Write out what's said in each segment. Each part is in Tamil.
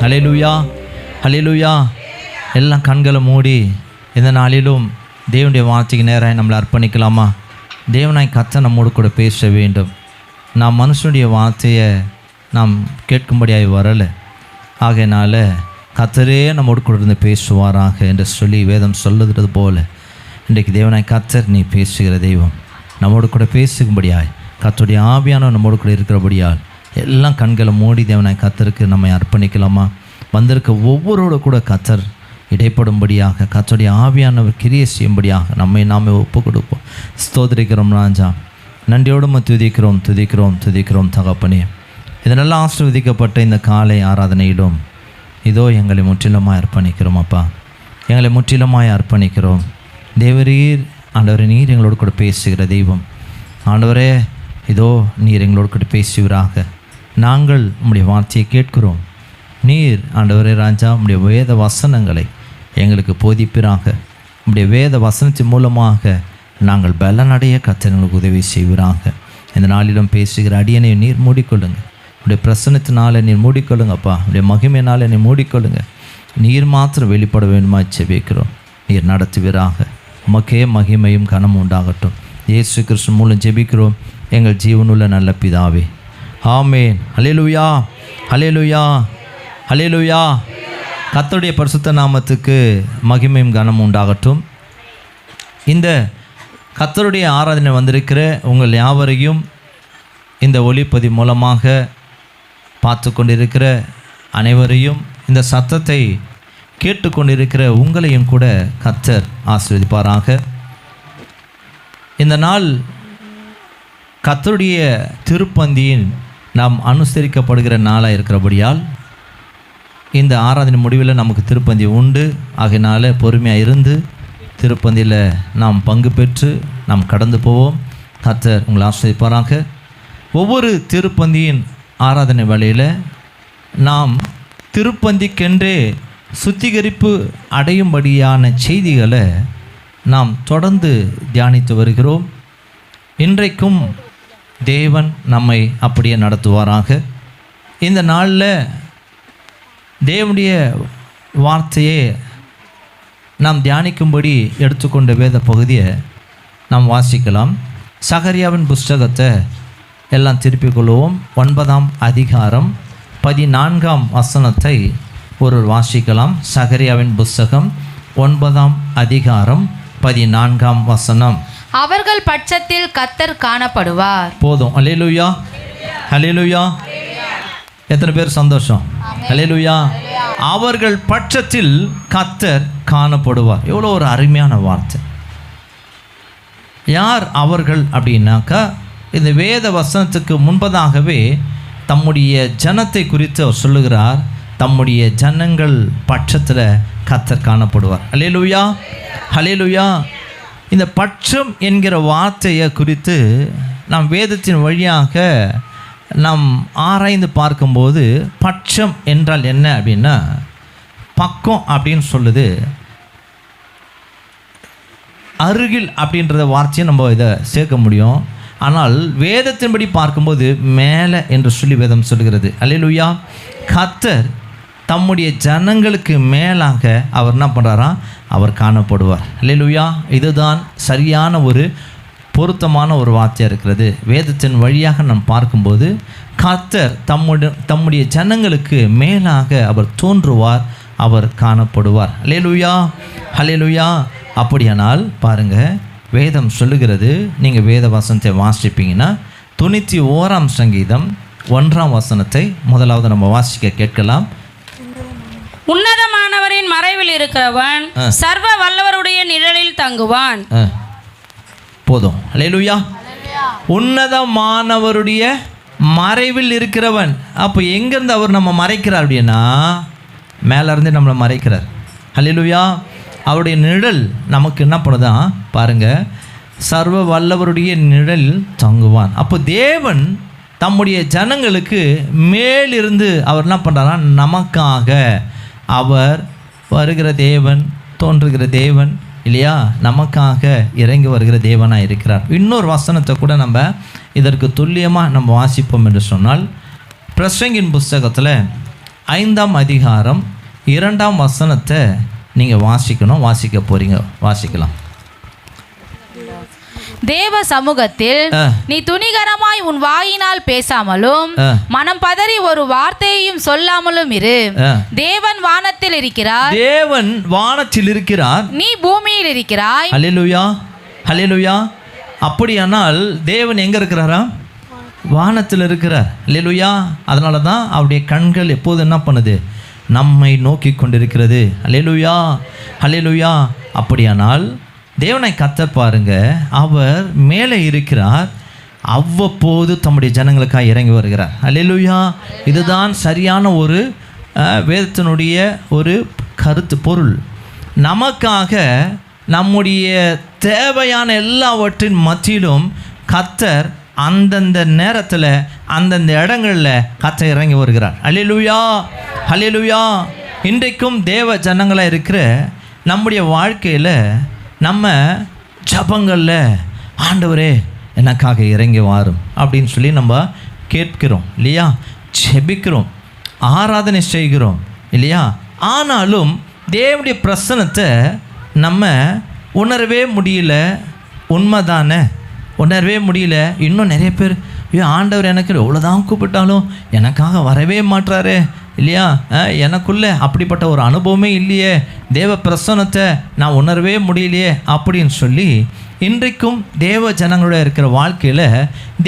ஹல்லேலூயா, ஹல்லேலூயா. எல்லாம் கண்களை மூடி இந்த நாளிலும் தேவனுடைய வார்த்தைக்கு நேராக நம்மளை அர்ப்பணிக்கலாமா? தேவனாய் கர்த்தர் நம்மோடு கூட பேச வேண்டும். நாம் மனுஷனுடைய வார்த்தையை நாம் கேட்கும்படியாய் வரலை. ஆகையினால கர்த்தரே நம்மோடு கூட இருந்து பேசுவாராக என்று சொல்லி வேதம் சொல்லுகிறது போல இன்றைக்கு தேவனாய் கர்த்தர் நீ பேசுகிற தெய்வம் நம்மோடு கூட பேசுகும்படியாய் கர்த்தருடைய ஆவியானவர் நம்மோடு கூட இருக்கிறபடியால் எல்லாம் கண்களை மூடி தேவனாய் கர்த்தருக்கு நம்மை அர்ப்பணிக்கலாமா? வந்திருக்க ஒவ்வொருவரோட கூட கர்த்தர் இடைப்படும்படியாக கர்த்தருடைய ஆவியானவர் கிரியை செய்யும்படியாக நம்மை நாமே ஒப்பு கொடுப்போம். ஸ்தோத்திரிக்கிறோம் ராஜா, நன்றியோடு துதிக்கிறோம் துதிக்கிறோம் துதிக்கிறோம் தகப்பனே. இதனெல்லாம் ஆசீர்வதிக்கப்பட்ட இந்த காலை ஆராதனையிலும் இதோ எங்களை முற்றிலுமாய் அர்ப்பணிக்கிறோம் அப்பா, எங்களை முற்றிலுமாய் அர்ப்பணிக்கிறோம். தேவரீர் ஆண்டவரே, நீர் எங்களோடு கூட பேசுகிற தெய்வம். ஆண்டவரே, இதோ நீர் எங்களோடு கூட பேசுவீராக. நாங்கள் உம்முடைய வார்த்தையை கேட்கிறோம். நீர் ஆண்டவரே ராஜா, உம்முடைய வேத வசனங்களை எங்களுக்கு போதிப்பீராக. உம்முடைய வேத வசனத்தின் மூலமாக நாங்கள் பலனடைய கர்த்தர் எங்களுக்கு உதவி செய்வீராக. இந்த நாளிலும் பேசுகிற அடியனை நீர் மூடிக்கொள்ளுங்க. உடைய பிரசன்னத்தினால நீர் மூடிக்கொள்ளுங்கப்பா. உடைய மகிமையினால நீர் மூடிக்கொள்ளுங்க. நீர் மாத்திரம் வெளிப்பட வேண்டுமா செபிக்கிறோம். நீர் நடத்துவீராக. உமக்கே மகிமையும் கனமும் உண்டாகட்டும். இயேசு கிறிஸ்து மூலம் ஜெபிக்கிறோம் எங்கள் ஜீவனுள்ள நல்ல பிதாவே, ஆமேன். ஹல்லேலூயா, ஹல்லேலூயா, ஹல்லேலூயா. கர்த்தருடைய பரிசுத்த நாமத்துக்கு மகிமையும் கனமும் உண்டாகட்டும். இந்த கர்த்தருடைய ஆராதனை வந்திருக்கிற உங்கள் யாவரையும் இந்த ஒளிப்பதிவு மூலமாக பார்த்து கொண்டிருக்கிற அனைவரையும், இந்த சத்தத்தை கேட்டுக்கொண்டிருக்கிற உங்களையும் கூட கர்த்தர் ஆசீர்வதிப்பாராக. இந்த நாள் கர்த்தருடைய திருப்பந்தியின் நாம் அனுசரிக்கப்படுகிற நாளாக இருக்கிறபடியால் இந்த ஆராதனை முடிவில் நமக்கு திருப்பந்தி உண்டு. ஆகையினால பொறுமையாக இருந்து திருப்பந்தியில் நாம் பங்கு பெற்று நாம் கடந்து போவோம். கர்த்தர் உங்களை ஆசீர்வதிப்பாராக. ஒவ்வொரு திருப்பந்தியின் ஆராதனை வேளையில் நாம் திருப்பந்திக்கென்றே சுத்திகரிப்பு அடையும்படியான செய்திகளை நாம் தொடர்ந்து தியானித்து வருகிறோம். இன்றைக்கும் தேவன் நம்மை அப்படியே நடத்துவாராக. இந்த நாளில் தேவனுடைய வார்த்தையை நாம் தியானிக்கும்படி எடுத்துக்கொண்ட வேத பகுதியை நாம் வாசிக்கலாம். சகரியாவின் புஸ்தகத்தை எல்லாம் திருப்பிக் கொள்வோம். 9ஆம் அதிகாரம் 14ஆம் வசனத்தை ஒரு வாசிக்கலாம். சகரியாவின் புஸ்தகம் 9ஆம் அதிகாரம் 14ஆம் வசனம். அவர்கள் பட்சத்தில் கர்த்தர் காணப்படுவார். போதும். அல்லேலூயா, அல்லேலூயா. எத்தனை பேர் சந்தோஷம்? அல்லேலூயா. அவர்கள் பட்சத்தில் கர்த்தர் காணப்படுவார். எவ்வளோ ஒரு அருமையான வார்த்தை. யார் அவர்கள் அப்படின்னாக்கா, இந்த வேத வசனத்துக்கு முன்பதாகவே தம்முடைய ஜனத்தை குறித்து அவர் சொல்லுகிறார். தம்முடைய ஜனங்கள் பட்சத்தில் கர்த்தர் காணப்படுவார். அல்லேலூயா, அல்லேலூயா. இந்த பட்சம் என்கிற வார்த்தையை குறித்து நாம் வேதத்தின் வழியாக நாம் ஆராய்ந்து பார்க்கும்போது பட்சம் என்றால் என்ன அப்படின்னா, பக்கம் அப்படின்னு சொல்லுது. அருகில் அப்படின்றத வார்த்தையை நம்ம இதை சேர்க்க முடியும். ஆனால் வேதத்தின்படி பார்க்கும்போது மேலே என்று சொல்லி வேதம் சொல்கிறது. அல்லேலூயா. கர்த்தர் தம்முடைய ஜனங்களுக்கு மேலாக அவர் என்ன பண்ணுறாராம்? அவர் காணப்படுவார். அல்லேலூயா. இதுதான் சரியான ஒரு பொருத்தமான ஒரு வார்த்தையாக இருக்கிறது. வேதத்தின் வழியாக நாம் பார்க்கும்போது கர்த்தர் தம்முடைய ஜனங்களுக்கு மேலாக அவர் தோன்றுவார், அவர் காணப்படுவார். அல்லேலூயா, அல்லேலூயா. அப்படியானால் பாருங்கள், வேதம் சொல்லுகிறது. நீங்கள் வேத வசனத்தை வாசிப்பீங்கன்னா 91ஆம் சங்கீதம் 1ஆம் வசனத்தை முதலாவது நம்ம வாசிக்க கேட்கலாம். உன்னதமானவரின் மறைவில் இருக்கிறவன் சர்வ வல்லவருடைய நிழலில் தங்குவான். போதும். அல்லேலூயா. உன்னதமானவருடைய மறைவில் இருக்கிறவன். அப்போ எங்கேருந்து அவர் நம்ம மறைக்கிறார் அப்படின்னா, மேலேருந்து நம்மளை மறைக்கிறார். அல்லேலூயா. அவருடைய நிழல் நமக்கு என்ன பண்ணுதான் பாருங்கள், சர்வ வல்லவருடைய நிழலில் தங்குவான். அப்போ தேவன் தம்முடைய ஜனங்களுக்கு மேலிருந்து அவர் என்ன பண்ணுறாரா, நமக்காக அவர் வருகிற தேவன், தோன்றுகிற தேவன் இல்லையா, நமக்காக இறங்கி வருகிற தேவனாக இருக்கிறார். இன்னொரு வசனத்தை கூட நம்ம இதற்கு துல்லியமாக நம்ம வாசிப்போம் என்று சொன்னால், பிரசங்கின் புஸ்தகத்தில் 5ஆம் அதிகாரம் 2ஆம் வசனத்தை நீங்கள் வாசிக்க போகிறீங்க. வாசிக்கலாம். தேவ சமூகத்தில் நீ துணிகரமாய் உன் வாயினால் பேசாமலும் மனம் பதறி ஒரு வார்த்தையையும் சொல்லாமலும் இரு. தேவன் வானத்தில் இருக்கிறார், தேவன் வானத்தில் இருக்கிறார், நீ பூமியில் இருக்கிறாய். ஹல்லேலூயா, ஹல்லேலூயா. அப்படியானால் தேவன் எங்க இருக்கிறாரா? வானத்தில் இருக்கிறார். ஹல்லேலூயா. அதனால தான் அவருடைய கண்கள் எப்போது என்ன பண்ணுது? நம்மை நோக்கி கொண்டிருக்கிறது. ஹல்லேலூயா, ஹல்லேலூயா. அப்படியானால் தேவனை கர்த்தர் பாருங்க, அவர் மேலே இருக்கிறார், அவ்வப்போது தம்முடைய ஜனங்களுக்காக இறங்கி வருகிறார். ஹல்லேலூயா. இதுதான் சரியான ஒரு வேதத்தினுடைய ஒரு கருத்து பொருள். நமக்காக நம்முடைய தேவையான எல்லாவற்றின் மத்தியிலும் கர்த்தர் அந்தந்த நேரத்தில் அந்தந்த இடங்களில் கர்த்தர் இறங்கி வருகிறார். ஹல்லேலூயா, ஹல்லேலூயா. இன்றைக்கும் தேவ ஜனங்களாக இருக்கிற நம்முடைய வாழ்க்கையில் நம்ம ஜபங்களில் ஆண்டவரே எனக்காக இறங்கி வாரும் அப்படின்னு சொல்லி நம்ம கேட்கிறோம் இல்லையா? ஜெபிக்கிறோம், ஆராதனை செய்கிறோம் இல்லையா? ஆனாலும் தேவனுடைய பிரசன்னத்தை நம்ம உணரவே முடியல. உண்மைதானே? உணரவே முடியல. இன்னும் நிறைய பேர் ஆண்டவர் எனக்கு எவ்வளோதான் கூப்பிட்டாலும் எனக்காக வரவே மாட்டாரு இல்லையா? எனக்குள்ளே அப்படிப்பட்ட ஒரு அனுபவமே இல்லையே, தேவ பிரசன்னத்தை நான் உணரவே முடியலையே அப்படின்னு சொல்லி இன்றைக்கும் தேவ ஜனங்களோட இருக்கிற வாழ்க்கையில்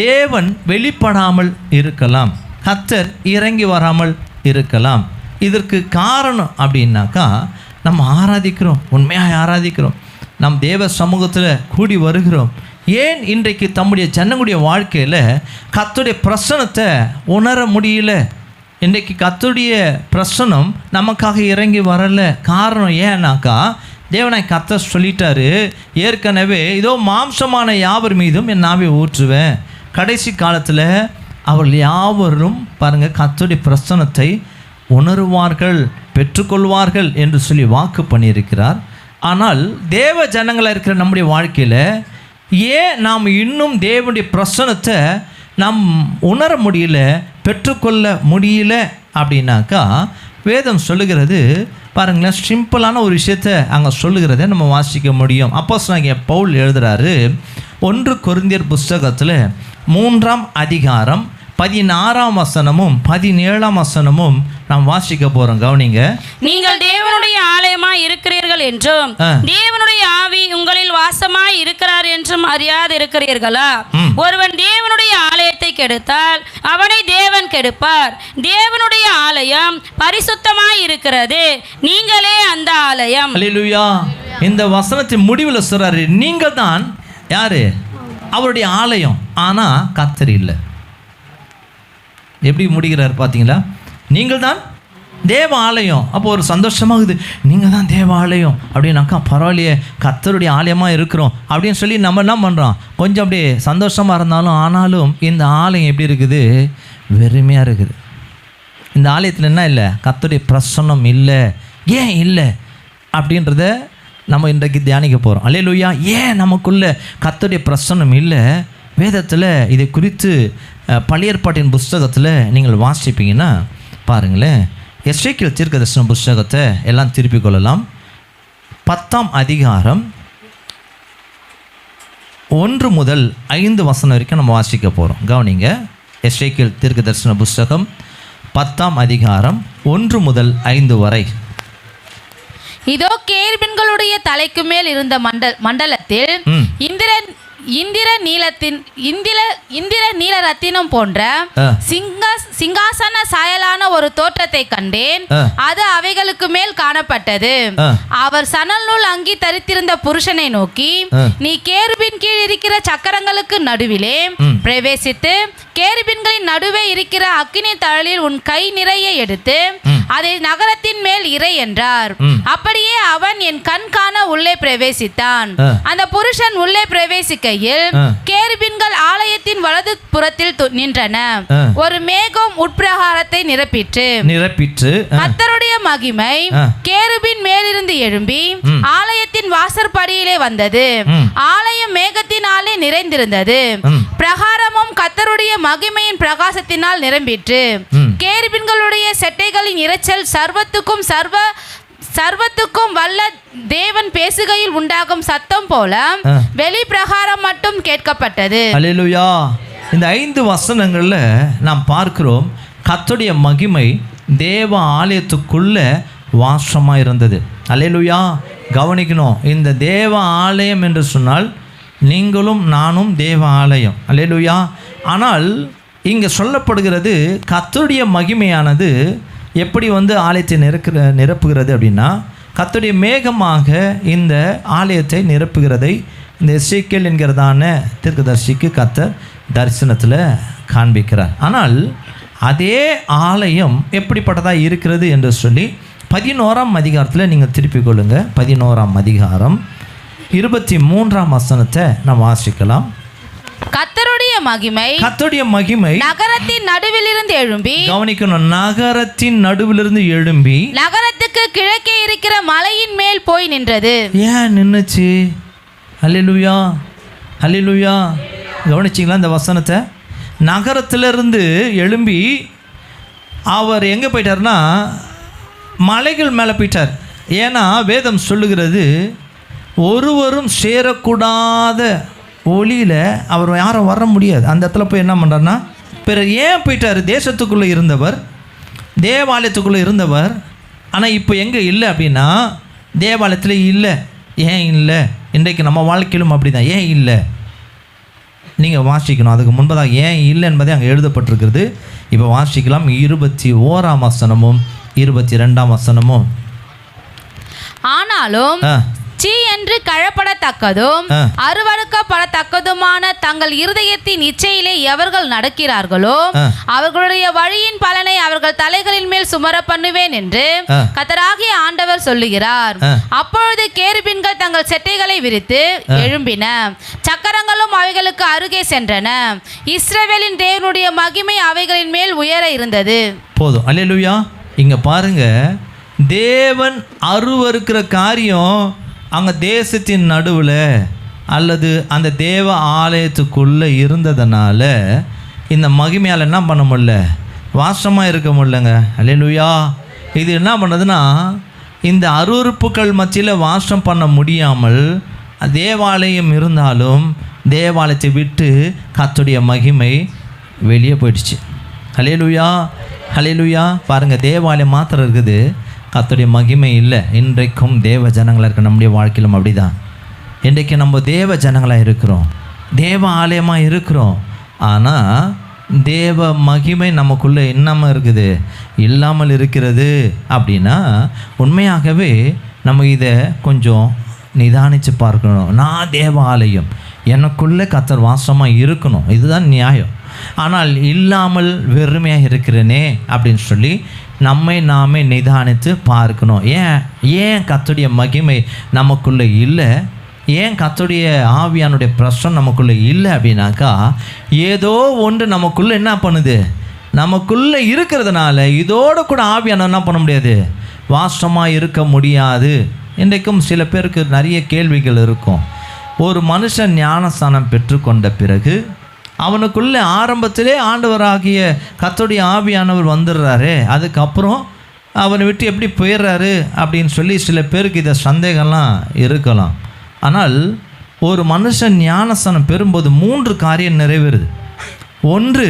தேவன் வெளிப்படாமல் இருக்கலாம், கர்த்தர் இறங்கி வராமல் இருக்கலாம். இதற்கு காரணம் அப்படின்னாக்கா, நம்ம ஆராதிக்கிறோம், உண்மையாக ஆராதிக்கிறோம், நம் தேவ சமூகத்தில் கூடி வருகிறோம். ஏன் இன்றைக்கு தம்முடைய ஜனங்களுடைய வாழ்க்கையில் கர்த்தருடைய பிரசன்னத்தை உணர முடியல? இன்றைக்கு கர்த்தருடைய பிரசன்னம் நமக்காக இறங்கி வரலை. காரணம் ஏன்னாக்கா, தேவனாய் கர்த்தர் சொல்லிட்டாரு ஏற்கனவே, இதோ மாம்சமான யாவர் மீதும் என் நாவை ஊற்றுவேன், கடைசி காலத்தில் அவர்கள் யாவரும் பாருங்கள் கர்த்தருடைய பிரசன்னத்தை உணருவார்கள், பெற்றுக்கொள்வார்கள் என்று சொல்லி வாக்கு பண்ணியிருக்கிறார். ஆனால் தேவ ஜனங்களாக இருக்கிற நம்முடைய வாழ்க்கையில் ஏன் நாம் இன்னும் தேவனுடைய பிரசன்னத்தை நாம் உணர முடியல, பெற்றுக்கொள்ள முடியல அப்படின்னாக்கா, வேதம் சொல்லுகிறது பாருங்களேன், சிம்பிளான ஒரு விஷயத்தை அங்கே சொல்லுகிறத நம்ம வாசிக்க முடியும். அப்போஸ்தலனாகிய பவுல் எழுதுகிறாரு, 1 கொரிந்தியர் புஸ்தகத்தில் 3ஆம் அதிகாரம் 16ஆம் வசனமும் 17ஆம் வசனமும் நாம் வாசிக்க போகிறோம். கவனிங்க. நீங்கள் தேவனுடைய ஆலயமாய் இருக்கிறீர்கள் என்றும் தேவனுடைய ஆவி உங்களில் வாசமாய் இருக்கிறார் என்றும் அறியாது இருக்கிறீர்களா? ஒருவன் தேவனுடைய ஆலயத்தை கெடுத்தால் அவனை தேவன் கெடுப்பார். தேவனுடைய ஆலயம் பரிசுத்தமாய் இருக்கிறது, நீங்களே அந்த ஆலயம். ஹல்லேலூயா. இந்த வசனத்தின் முடிவில் சொல்றாரு, நீங்கள் தான் யாரு? அவருடைய ஆலயம். ஆனால் கர்த்தர் இல்லை. எப்படி முடிகிறார் பார்த்தீங்களா? நீங்கள் தான் தேவ ஆலயம். அப்போ ஒரு சந்தோஷமாகுது, நீங்கள் தான் தேவ ஆலயம் அப்படின்னாக்கா, பரவாயில்லையே கர்த்தருடைய ஆலயமாக இருக்கிறோம் அப்படின்னு சொல்லி நம்ம என்ன பண்ணுறோம், கொஞ்சம் அப்படியே சந்தோஷமாக இருந்தாலும், ஆனாலும் இந்த ஆலயம் எப்படி இருக்குது? வெறுமையாக இருக்குது. இந்த ஆலயத்தில் என்ன இல்லை? கர்த்தருடைய பிரசன்னம் இல்லை. ஏன் இல்லை அப்படின்றத நம்ம இன்றைக்கு தியானிக்க போகிறோம். அல்லேலூயா. ஏன் நமக்குள்ள கர்த்தருடைய பிரசன்னம் இல்லை? வேதத்தில் இதை குறித்து பழைய ஏற்பாட்டின் புஸ்தகத்தில் நீங்கள் வாசிப்பீங்கன்னா பாருங்களேன், எசேக்கியேல் தீர்க்கதரிசன புஸ்தகத்தை எல்லாம் திருப்பிக் கொள்ளலாம். 10ஆம் அதிகாரம் 1 முதல் 5 வசனம் வரைக்கும் நம்ம வாசிக்க போகிறோம். கவனிங்க. எசேக்கியேல் தீர்க்கதரிசன புஸ்தகம் 10ஆம் அதிகாரம் 1 முதல் 5 வரை. இதோ கேருபீன்களுடைய தலைக்கு மேல் இருந்த மண்டலத்தில் இந்திர நீல ரத்தினம் போன்ற சிங்காசன சாயலான ஒரு தோற்றத்தை கண்டேன். அது அவைகளுக்கு மேல் காணப்பட்டது. அவர் சணல் நூல் அங்கி தரித்திருந்த புருஷனை நோக்கி, நீ கேருபின் கீழ் இருக்கிற சக்கரங்களுக்கு நடுவிலே பிரவேசித்து கேருபீன்களின் நடுவே இருக்கிற அக்கினி தழலில் உன் கை நிறைய எடுத்து அதை நகரத்தின் மேல் இறை என்றார். அப்படியே அவன் என் கண் காண உள்ளே பிரவேசித்தான். அந்த புருஷன் உள்ளே பிரவேசிக்கையில் கேருபீன்கள் ஆலயத்தின் வலது புறத்தில் நின்றன. ஒரு மேகம் உட்பிரகாரத்தை நிரப்பிற்று. கர்த்தருடைய மகிமை கேருபீன் மேலிருந்து எழும்பி ஆலயத்தின் வாசற்படியிலே வந்தது. ஆலயம் மேகத்தினாலே நிறைந்திருந்தது. பிரகாரமும் கர்த்தருடைய மகிமையின் பிரகாசத்தினால் நிரம்பிற்று. கேருபீன்களுடைய செட்டைகளின் இரைச்சல் சர்வத்துக்கும் வல்ல தேவன் பேசுகையில் உண்டாகும் சத்தம் போல வெளி பிரகாரம் மட்டும் கேட்கப்பட்டது. அல்லேலூயா. இந்த 5 வசனங்கள்ல நாம் பார்க்கிறோம் கர்த்தருடைய மகிமை தேவ ஆலயத்துக்குள்ள வாசமாக இருந்தது. அல்லேலூயா. கவனிக்கணும், இந்த தேவ ஆலயம் என்று சொன்னால் நீங்களும் நானும் தேவ ஆலயம். அல்லேலூயா. ஆனால் இங்கே சொல்லப்படுகிறது கர்த்தருடைய மகிமையானது எப்படி ஆலயத்தை நிரப்புகிறது அப்படின்னா, கர்த்தருடைய மேகமாக இந்த ஆலயத்தை நிரப்புகிறதை இந்த எசேக்கியேல் என்கிறதான தீர்க்கதரிசிக்கு கர்த்தர் தரிசனத்தில் காண்பிக்கிறார். ஆனால் அதே ஆலயம் எப்படிப்பட்டதாக இருக்கிறது என்று சொல்லி 11ஆம் அதிகாரத்தில் நீங்கள் திருப்பிக் கொள்ளுங்க. 11ஆம் அதிகாரம் 23ஆம் வசனத்தை நாம் வாசிக்கலாம். கர்த்தருடைய மகிமை நகரத்தின் நடுவிலிருந்து எழும்பி, கவனிக்கணும், நகரத்தின் நடுவிலிருந்து எழும்பி நகரத்துக்கு கிழக்கே இருக்கிற மலையின் மேல் போய் நின்றது. ஏன் நின்னுச்சு? அல்லேலூயா, அல்லேலூயா. கவனிச்சிங்களா இந்த வசனத்தை? நகரத்திலிருந்து எழும்பி அவர் எங்கே போயிட்டார்னா மலைகள் மேலே போயிட்டார். ஏன்னா வேதம் சொல்லுகிறது ஒருவரும் சேரக்கூடாத ஒளியில் அவர் யாரும் வர முடியாது. அந்த இடத்துல போய் என்ன பண்ணுறாருன்னா, பிறகு ஏன் போயிட்டார்? தேசத்துக்குள்ளே இருந்தவர், தேவாலயத்துக்குள்ளே இருந்தவர். ஆனால் இப்போ எங்கே இல்லை அப்படின்னா தேவாலயத்தில் இல்லை. ஏன் இல்லை? இன்றைக்கு நம்ம வாழ்க்கையிலும் அப்படி தான். ஏன் இல்லை? நீங்கள் வாசிக்கணும். அதுக்கு முன்பதாக ஏன் இல்லை என்பதை அங்கே எழுதப்பட்டிருக்கிறது. இப்போ வாசிக்கலாம். 21ஆம் வசனமும் 22ஆம் வசனமும். ஆனாலும் சீ என்று கழப்படத்தக்கதும் அருவருக்கப்படத்தக்கதுமான தங்கள் இருதயத்தின் இச்சையிலே எவர்கள் நடக்கிறார்களோ அவர்களுடைய வழியின் பலனை அவர்கள் தலைகளின் மேல் சுமர பண்ணுவேன் என்று கர்த்தராகிய ஆண்டவர் சொல்லுகிறார். அப்பொழுது கேருபீன்கள் தங்கள் செட்டைகளை விரித்து எழும்பின, சக்கரங்களும் அவைகளுக்கு அருகே சென்றன. இஸ்ரவேலின் தேவனுடைய மகிமை அவைகளின் மேல் உயர இருந்தது. போதும். அல்லேலூயா. இங்க பாருங்க, தேவன் அருவருக்கிற காரியம் அங்கே தேசத்தின் நடுவில் அல்லது அந்த தேவ ஆலயத்துக்குள்ளே இருந்ததுனால இந்த மகிமையால் என்ன பண்ண முடியல? வாசமாக இருக்க முடியலங்க. அல்லேலூயா. இது என்ன பண்ணுதுன்னா, இந்த அருவருப்புகள் மத்தியில் வாசம் பண்ண முடியாமல் தேவாலயம் இருந்தாலும் தேவாலயத்தை விட்டு கர்த்தருடைய மகிமை வெளியே போயிடுச்சு. அல்லேலூயா, அல்லேலூயா. பாருங்கள், தேவாலயம் மாத்திரம் இருக்குது, கர்த்தருடைய மகிமை இல்லை. இன்றைக்கும் தேவ ஜனங்களாக இருக்க நம்முடைய வாழ்க்கையிலும் அப்படி தான். இன்றைக்கு நம்ம தேவ ஜனங்களாக இருக்கிறோம், தேவ ஆலயமாக இருக்கிறோம். ஆனால் தேவ மகிமை நமக்குள்ளே இன்னமும் இருக்குது, இல்லாமல் இருக்கிறது. அப்படின்னா உண்மையாகவே நம்ம இதை கொஞ்சம் நிதானித்து பார்க்கணும். நான் தேவ ஆலயம், எனக்குள்ளே கர்த்தர் வாசமாக இருக்கணும், இதுதான் நியாயம். ஆனால் இல்லாமல் வெறுமையாக இருக்கிறேனே அப்படின்னு சொல்லி நம்மை நாமே நிதானித்து பார்க்கணும். ஏன் கர்த்தருடைய மகிமை நமக்குள்ளே இல்லை? ஏன் கர்த்தருடைய ஆவியானுடைய பிரசன்னம் நமக்குள்ளே இல்லை அப்படின்னாக்கா, ஏதோ ஒன்று நமக்குள்ளே என்ன பண்ணுது? நமக்குள்ளே இருக்கிறதுனால இதோடு கூட ஆவியான என்ன பண்ண முடியாது? வாசமாக இருக்க முடியாது. இன்றைக்கும் சில பேருக்கு நிறைய கேள்விகள் இருக்கும். ஒரு மனுஷன் ஞானஸ்தானம் பெற்றுக்கொண்ட பிறகு அவனுக்குள்ளே ஆரம்பத்திலே ஆண்டவராகிய கர்த்தருடைய ஆவியானவர் வந்துடுறாரு, அதுக்கப்புறம் அவனை விட்டு எப்படி போயிடுறாரு அப்படின்னு சொல்லி சில பேருக்கு இதை சந்தேகம்லாம் இருக்கலாம். ஆனால் ஒரு மனுஷன் ஞானஸ்தானம் பெறும்போது 3 காரியம் நிறைவேறுது. ஒன்று,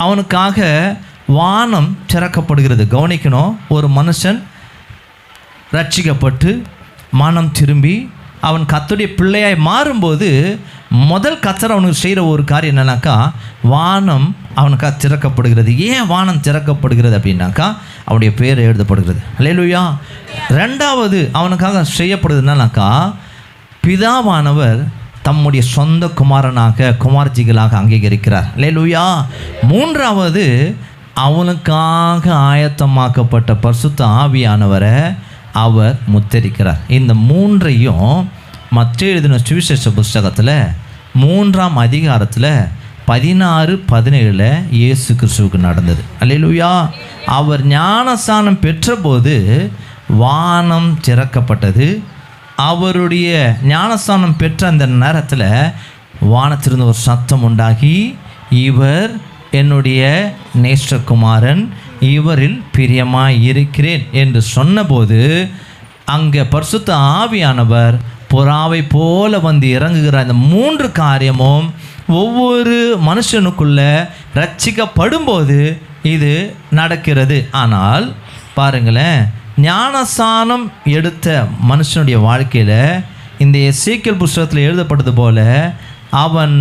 அவனுக்காக வானம் திறக்கப்படுகிறது. கவனிக்கணும், ஒரு மனுஷன் ரட்சிக்கப்பட்டு மனம் திரும்பி அவன் கர்த்தருடைய பிள்ளையாய் மாறும்போது முதல் கர்த்தர் அவனுக்கு செய்கிற ஒரு காரியம் என்னன்னாக்கா, வானம் அவனுக்காக திறக்கப்படுகிறது. ஏன் வானம் திறக்கப்படுகிறது அப்படின்னாக்கா, அவனுடைய பேர் எழுதப்படுகிறது. அல்லேலூயா. 2வது அவனுக்காக செய்யப்படுது என்னன்னாக்கா, பிதாவானவர் தம்முடைய சொந்த குமாரத்திகளாக அங்கீகரிக்கிறார். அல்லேலூயா. 3வது அவனுக்காக ஆயத்தமாக்கப்பட்ட பரிசுத்த ஆவியானவரை அவர் முத்தரிக்கிறார். இந்த 3ஐயும் மத்திய எழுதின சுவிசேஷ புஸ்தகத்தில் 3ஆம் அதிகாரத்தில் 16-17 இயேசு கிறிஸ்துவுக்கு நடந்தது. அல்லேலூயா. அவர் ஞானஸ்நானம் பெற்றபோது வானம் திறக்கப்பட்டது. அவருடைய ஞானஸ்நானம் பெற்ற அந்த நேரத்தில் வானத்திலிருந்து ஒரு சத்தம் உண்டாகி, இவர் என்னுடைய நேசகுமாரன், இவரில் பிரியமாய் இருக்கிறேன் என்று சொன்னபோது அங்கே பரிசுத்த ஆவியானவர் புறாவை போல வந்து இறங்குகிற அந்த 3 காரியமும் ஒவ்வொரு மனுஷனுக்குள்ள ரட்சிக்கப்படும்போது இது நடக்கிறது. ஆனால் பாருங்களேன், ஞானஸ்நானம் எடுத்த மனுஷனுடைய வாழ்க்கையில் இந்த எசேக்கியேல் புஸ்தகத்தில் எழுதப்பட்டது போல அவன்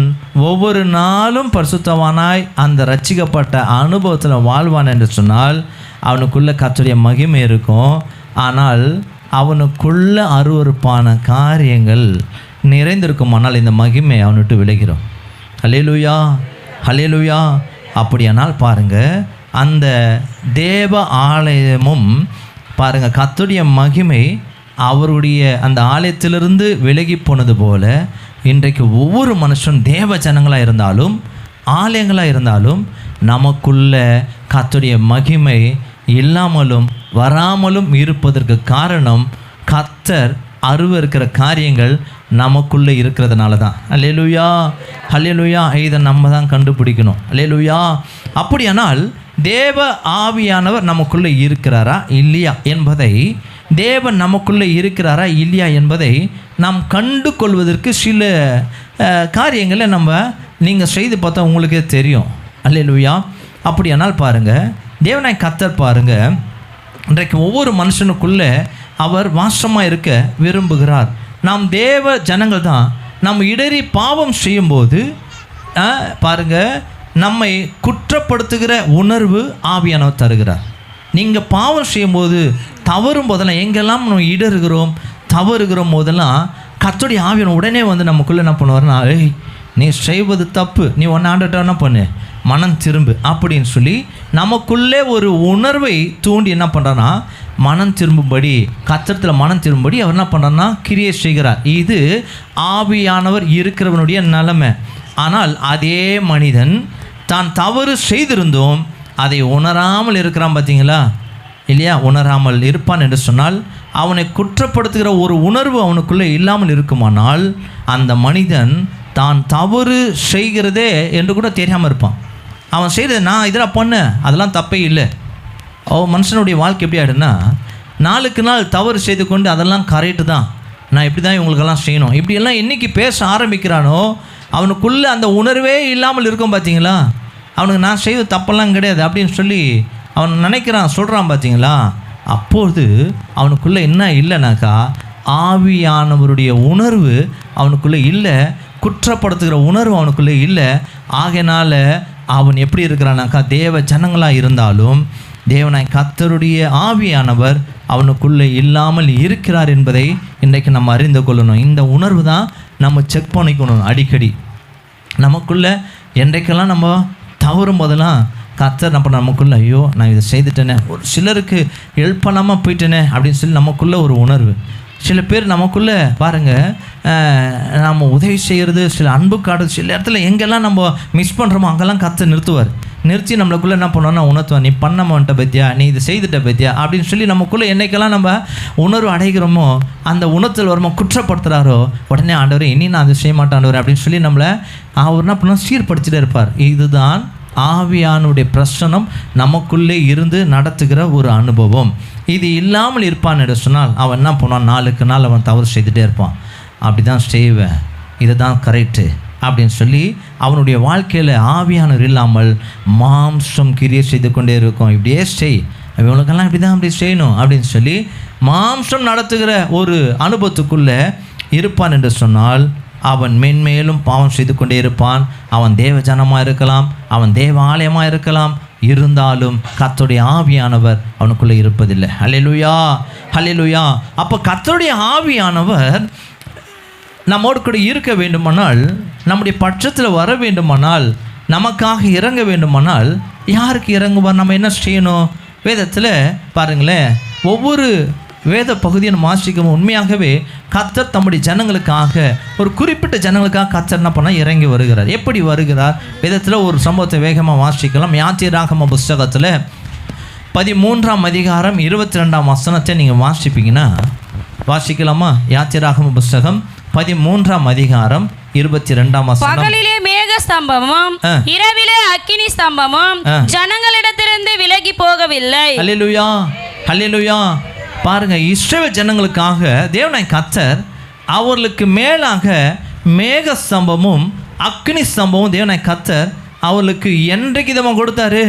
ஒவ்வொரு நாளும் பரிசுத்தவானாய் அந்த ரட்சிக்கப்பட்ட அனுபவத்தில் வாழ்வான் என்று சொன்னால் அவனுக்குள்ள கர்த்தருடைய மகிமை இருக்கும். ஆனால் அவனுக்குள்ள அருவருப்பான காரியங்கள் நிறைந்திருக்குமானால் இந்த மகிமை அவனுட்டு விளைகிறோம். ஹல்லேலூயா, ஹல்லேலூயா. அப்படியானால் பாருங்கள், அந்த தேவ ஆலயமும் பாருங்கள் கர்த்தருடைய மகிமை அவருடைய அந்த ஆலயத்திலிருந்து விலகி போனது போல இன்றைக்கு ஒவ்வொரு மனுஷன் தேவ ஜனங்களாக இருந்தாலும் ஆலயங்களாக இருந்தாலும் நமக்குள்ள கர்த்தருடைய மகிமை இல்லாமலும் வராமலும் இருப்பதற்கு காரணம் கர்த்தர் அருவருக்கிற காரியங்கள் நமக்குள்ளே இருக்கிறதுனால தான். அல்லேலூயா, அல்லேலூயா. இதை நம்ம தான் கண்டுபிடிக்கணும். அல்லேலூயா. அப்படியானால் தேவ ஆவியானவர் நமக்குள்ளே இருக்கிறாரா இல்லையா என்பதை, தேவன் நமக்குள்ளே இருக்கிறாரா இல்லையா என்பதை நாம் கண்டு கொள்வதற்கு சில காரியங்களை நீங்கள் செய்து பார்த்தா உங்களுக்கே தெரியும். அல்லேலூயா. அப்படியானால் பாருங்கள், தேவனாய் கர்த்தர் பாருங்கள், இன்றைக்கு ஒவ்வொரு மனுஷனுக்குள்ளே அவர் வாசமாக இருக்க விரும்புகிறார். நாம் தேவ ஜனங்கள் தான். நம்ம இடறி பாவம் செய்யும்போது பாருங்கள், நம்மை குற்றப்படுத்துகிற உணர்வு ஆவியானவர் தருகிறார். நீங்கள் பாவம் செய்யும்போது தவறும் போதெல்லாம் எங்கெல்லாம் நம்ம இடறுகிறோம் தவறுகிறோம் போதெல்லாம் கர்த்தருடைய ஆவியான உடனே வந்து நமக்குள்ளே என்ன பண்ணுவார்னா, ஏய் நீ செய்வது தப்பு, நீ ஒன்றாண்டட்டா என்ன பண்ணு, மனம் திரும்பு அப்படின்னு சொல்லி நமக்குள்ளே ஒரு உணர்வை தூண்டி என்ன பண்ணுறான்னா மனம் திரும்பும்படி, கர்த்தரிடத்தில் மனம் திரும்பும்படி அவர் என்ன பண்ணுறாருன்னா கிரியை செய்கிறார். இது ஆவியானவர் இருக்கிறவனுடைய நிலைமை. ஆனால் அதே மனிதன் தான் தவறு செய்திருந்தோம் அதை உணராமல் இருக்கிறான். பார்த்தீங்களா இல்லையா? உணராமல் இருப்பான் என்று சொன்னால் அவனை குற்றப்படுத்துகிற ஒரு உணர்வு அவனுக்குள்ளே இல்லாமல் இருக்குமானால் அந்த மனிதன் தான் தவறு செய்கிறதே என்று கூட தெரியாமல் இருப்பான். அவன் செய்கிறது நான் இதெல்லாம் பண்ணேன், அதெல்லாம் தப்பே இல்லை. அவன் மனுஷனுடைய வாழ்க்கை எப்படி ஆகிடுன்னா, நாளுக்கு நாள் தவறு செய்து கொண்டு அதெல்லாம் கரெக்டு தான், நான் இப்படி தான் இவங்களுக்கெல்லாம் செய்யணும், இப்படியெல்லாம் என்றைக்கு பேச ஆரம்பிக்கிறானோ அவனுக்குள்ளே அந்த உணர்வே இல்லாமல் இருக்கும். பார்த்தீங்களா? அவனுக்கு நான் செய்வது தப்பெல்லாம் கிடையாது அப்படின்னு சொல்லி அவன் நினைக்கிறான், சொல்கிறான். பார்த்தீங்களா? அப்போது அவனுக்குள்ளே என்ன இல்லைனாக்கா ஆவியானவருடைய உணர்வு அவனுக்குள்ளே இல்லை, குற்றப்படுத்துகிற உணர்வு அவனுக்குள்ளே இல்லை. ஆகையினால அவன் எப்படி இருக்கிறானாக்கா தேவ ஜனங்களாக இருந்தாலும் தேவனாய் கர்த்தருடைய ஆவியானவர் அவனுக்குள்ளே இல்லாமல் இருக்கிறார் என்பதை இன்றைக்கு நம்ம அறிந்து கொள்ளணும். இந்த உணர்வு தான் நம்ம செக் பண்ணிக்கணும் அடிக்கடி. நமக்குள்ளே என்றைக்கெல்லாம் நம்ம தவறும் போதெல்லாம் கர்த்தர் நம்ம நமக்குள்ளே ஐயோ நான் இதை செய்துட்டேனே, ஒரு சிலருக்கு ஹெல்ப் பண்ணாமல் போயிட்டேனே அப்படின்னு சொல்லி நமக்குள்ளே ஒரு உணர்வு. சில பேர் நமக்குள்ளே பாருங்கள், நம்ம உதவி செய்கிறது, சில அன்பு காட்டுறது, சில இடத்துல எங்கெல்லாம் நம்ம மிஸ் பண்ணுறோமோ அங்கெல்லாம் கர்த்தர் நிறுத்தி நம்மளுக்குள்ளே என்ன பண்ணுவோம்னா உணர்த்துவோம், நீ பண்ண மாட்ட பத்தியா, நீ இதை செய்துட்ட பத்தியா அப்படின்னு சொல்லி நமக்குள்ளே என்னைக்கெல்லாம் நம்ம உணர்வு அடைகிறோமோ அந்த உணர்த்தல் வருமோ குற்றப்படுத்துகிறாரோ உடனே ஆண்டவர் இனி நான் அதை செய்ய மாட்டேன் ஆண்டவர் அப்படின்னு சொல்லி நம்மளை அவர் என்ன பண்ணுவோம் சீர்படுத்திட்டே இருப்பார். இதுதான் ஆவியானுடைய பிரசனம் நமக்குள்ளே இருந்து நடத்துகிற ஒரு அனுபவம். இது இல்லாமல் இருப்பான் என்று சொன்னால் அவன் என்ன பண்ணுவான், நாளுக்கு நாள் அவன் தவறு செய்துகிட்டே இருப்பான். அப்படி தான் செய்வேன், இதுதான் கரெக்டு அப்படின்னு சொல்லி அவனுடைய வாழ்க்கையில் ஆவியானவர் இல்லாமல் மாம்சம் கிரியை செய்து கொண்டே இருக்கும். இப்படியே செய், இவங்களுக்கெல்லாம் இப்படி தான் அப்படி செய்யணும் அப்படின்னு சொல்லி மாம்சம் நடத்துகிற ஒரு அனுபவத்துக்குள்ளே இருப்பான் என்று சொன்னால் அவன் மென்மேலும் பாவம் செய்து கொண்டே இருப்பான். அவன் தேவ ஜனமாக இருக்கலாம், அவன் தேவ ஆலயமாக இருக்கலாம், இருந்தாலும் கர்த்தருடைய ஆவியானவர் அவனுக்குள்ளே இருப்பதில்லை. ஹல்லேலூயா, ஹல்லேலூயா. அப்போ கர்த்தருடைய ஆவியானவர் நம்மோடு கூட இருக்க வேண்டுமானால், நம்முடைய பட்சத்தில் வர வேண்டுமானால், நமக்காக இறங்க வேண்டுமானால் யாருக்கு இறங்குவார்? நம்ம என்ன செய்யணும்? வேதத்தில் பாருங்களேன், ஒவ்வொரு வேத பகுதியை நம்ம வாசிக்கும் உண்மையாகவே கர்த்தர் தம்முடைய ஜனங்களுக்காக, ஒரு குறிப்பிட்ட ஜனங்களுக்காக கர்த்தர் என்ன பண்ணால் இறங்கி வருகிறார். எப்படி வருகிறார்? வேதத்தில் ஒரு சம்பவத்தை வேகமாக வாசிக்கலாம். யாத்திராகம புஸ்தகத்தில் 13ஆம் அதிகாரம் 22ஆம் வசனத்தை நீங்கள் வாசிப்பீங்கன்னா, வாசிக்கலாமா? யாத்திராகம புஸ்தகம் 13ஆம் அதிகாரம் 22ஆம் வசனம். பகலிலே மேக ஸ்தம்பமும் இரவிலே அக்கினி ஸ்தம்பமும் ஜனங்களிடத்திலிருந்து விலகி போகவில்லை. அல்லேலூயா, அல்லேலூயா. பாருங்க, இஸ்ரவேல் ஜனங்களுக்காக தேவனாய் கர்த்தர் அவர்களுக்கு மேலாக மேக ஸ்தம்பமும் அக்னி ஸ்தம்பமும் தேவனாய் கர்த்தர் அவர்களுக்கு என்றைக்கு இதமாக கொடுத்தாரு?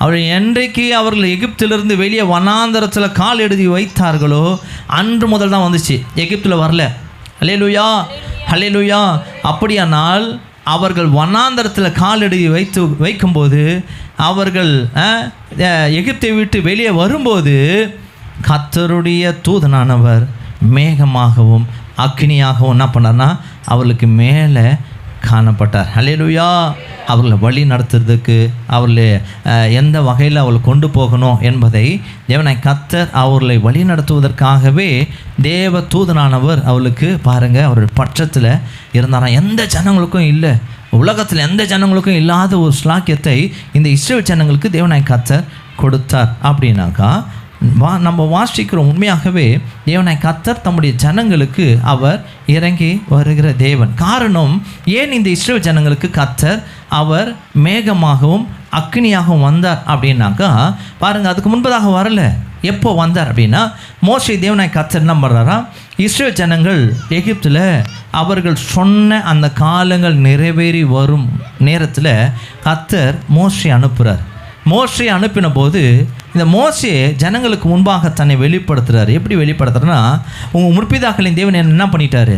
அவர் என்றைக்கு அவர்கள் எகிப்திலிருந்து வெளியே வனாந்தரத்தில் கால் எடுத்து வைத்தார்களோ அன்று முதல் தான் வந்துச்சு, எகிப்தில் வரல. அல்லேலூயா, அல்லேலூயா. அப்படியானால் அவர்கள் வனாந்தரத்தில் கால் எடுத்து வைக்கும்போது அவர்கள் எகிப்தை விட்டு வெளியே வரும்போது கர்த்தருடைய தூதனானவர் மேகமாகவும் அக்னியாகவும் என்ன பண்ணார்னா அவர்களுக்கு மேலே காணப்பட்டார். அல்லேலூயா. அவர்களை வழி நடத்துறதுக்கு அவர்களை எந்த வகையில் அவர்களை கொண்டு போகணும் என்பதை தேவனாய் கர்த்தர் அவர்களை வழி நடத்துவதற்காகவே தேவ தூதனானவர் அவளுக்கு பாருங்கள் அவருடைய பட்சத்தில் இருந்தாராம். எந்த ஜனங்களுக்கும் இல்லை, உலகத்தில் எந்த ஜனங்களுக்கும் இல்லாத ஒரு ஸ்லாக்கியத்தை இந்த இஸ்ரவேல் ஜனங்களுக்கு தேவனாய் கர்த்தர் கொடுத்தார். அப்படின்னாக்கா நம்ம வாசிக்கிறோம், உண்மையாகவே தேவனாய் கர்த்தர் தம்முடைய ஜனங்களுக்கு அவர் இறங்கி வருகிற தேவன். காரணம், ஏன் இந்த இஸ்ரவேல் ஜனங்களுக்கு கர்த்தர் அவர் மேகமாகவும் அக்னியாகவும் வந்தார் அப்படின்னாக்கா பாருங்கள், அதுக்கு முன்பதாக வரல. எப்போ வந்தார் அப்படின்னா மோசே தேவனாய் கர்த்தர் என்ன பண்ணுறாரா, இஸ்ரவேல் ஜனங்கள் எகிப்தில் அவர்கள் சொன்ன அந்த காலங்கள் நிறைவேறி வரும் நேரத்தில் கர்த்தர் மோசே அனுப்புகிறார். மோசே அனுப்பின போது இந்த மோசே ஜனங்களுக்கு முன்பாக தன்னை வெளிப்படுத்துகிறார். எப்படி வெளிப்படுத்துறன்னா, உங்கள் முற்பிதாக்களின் தேவன் என்ன பண்ணிட்டாரு,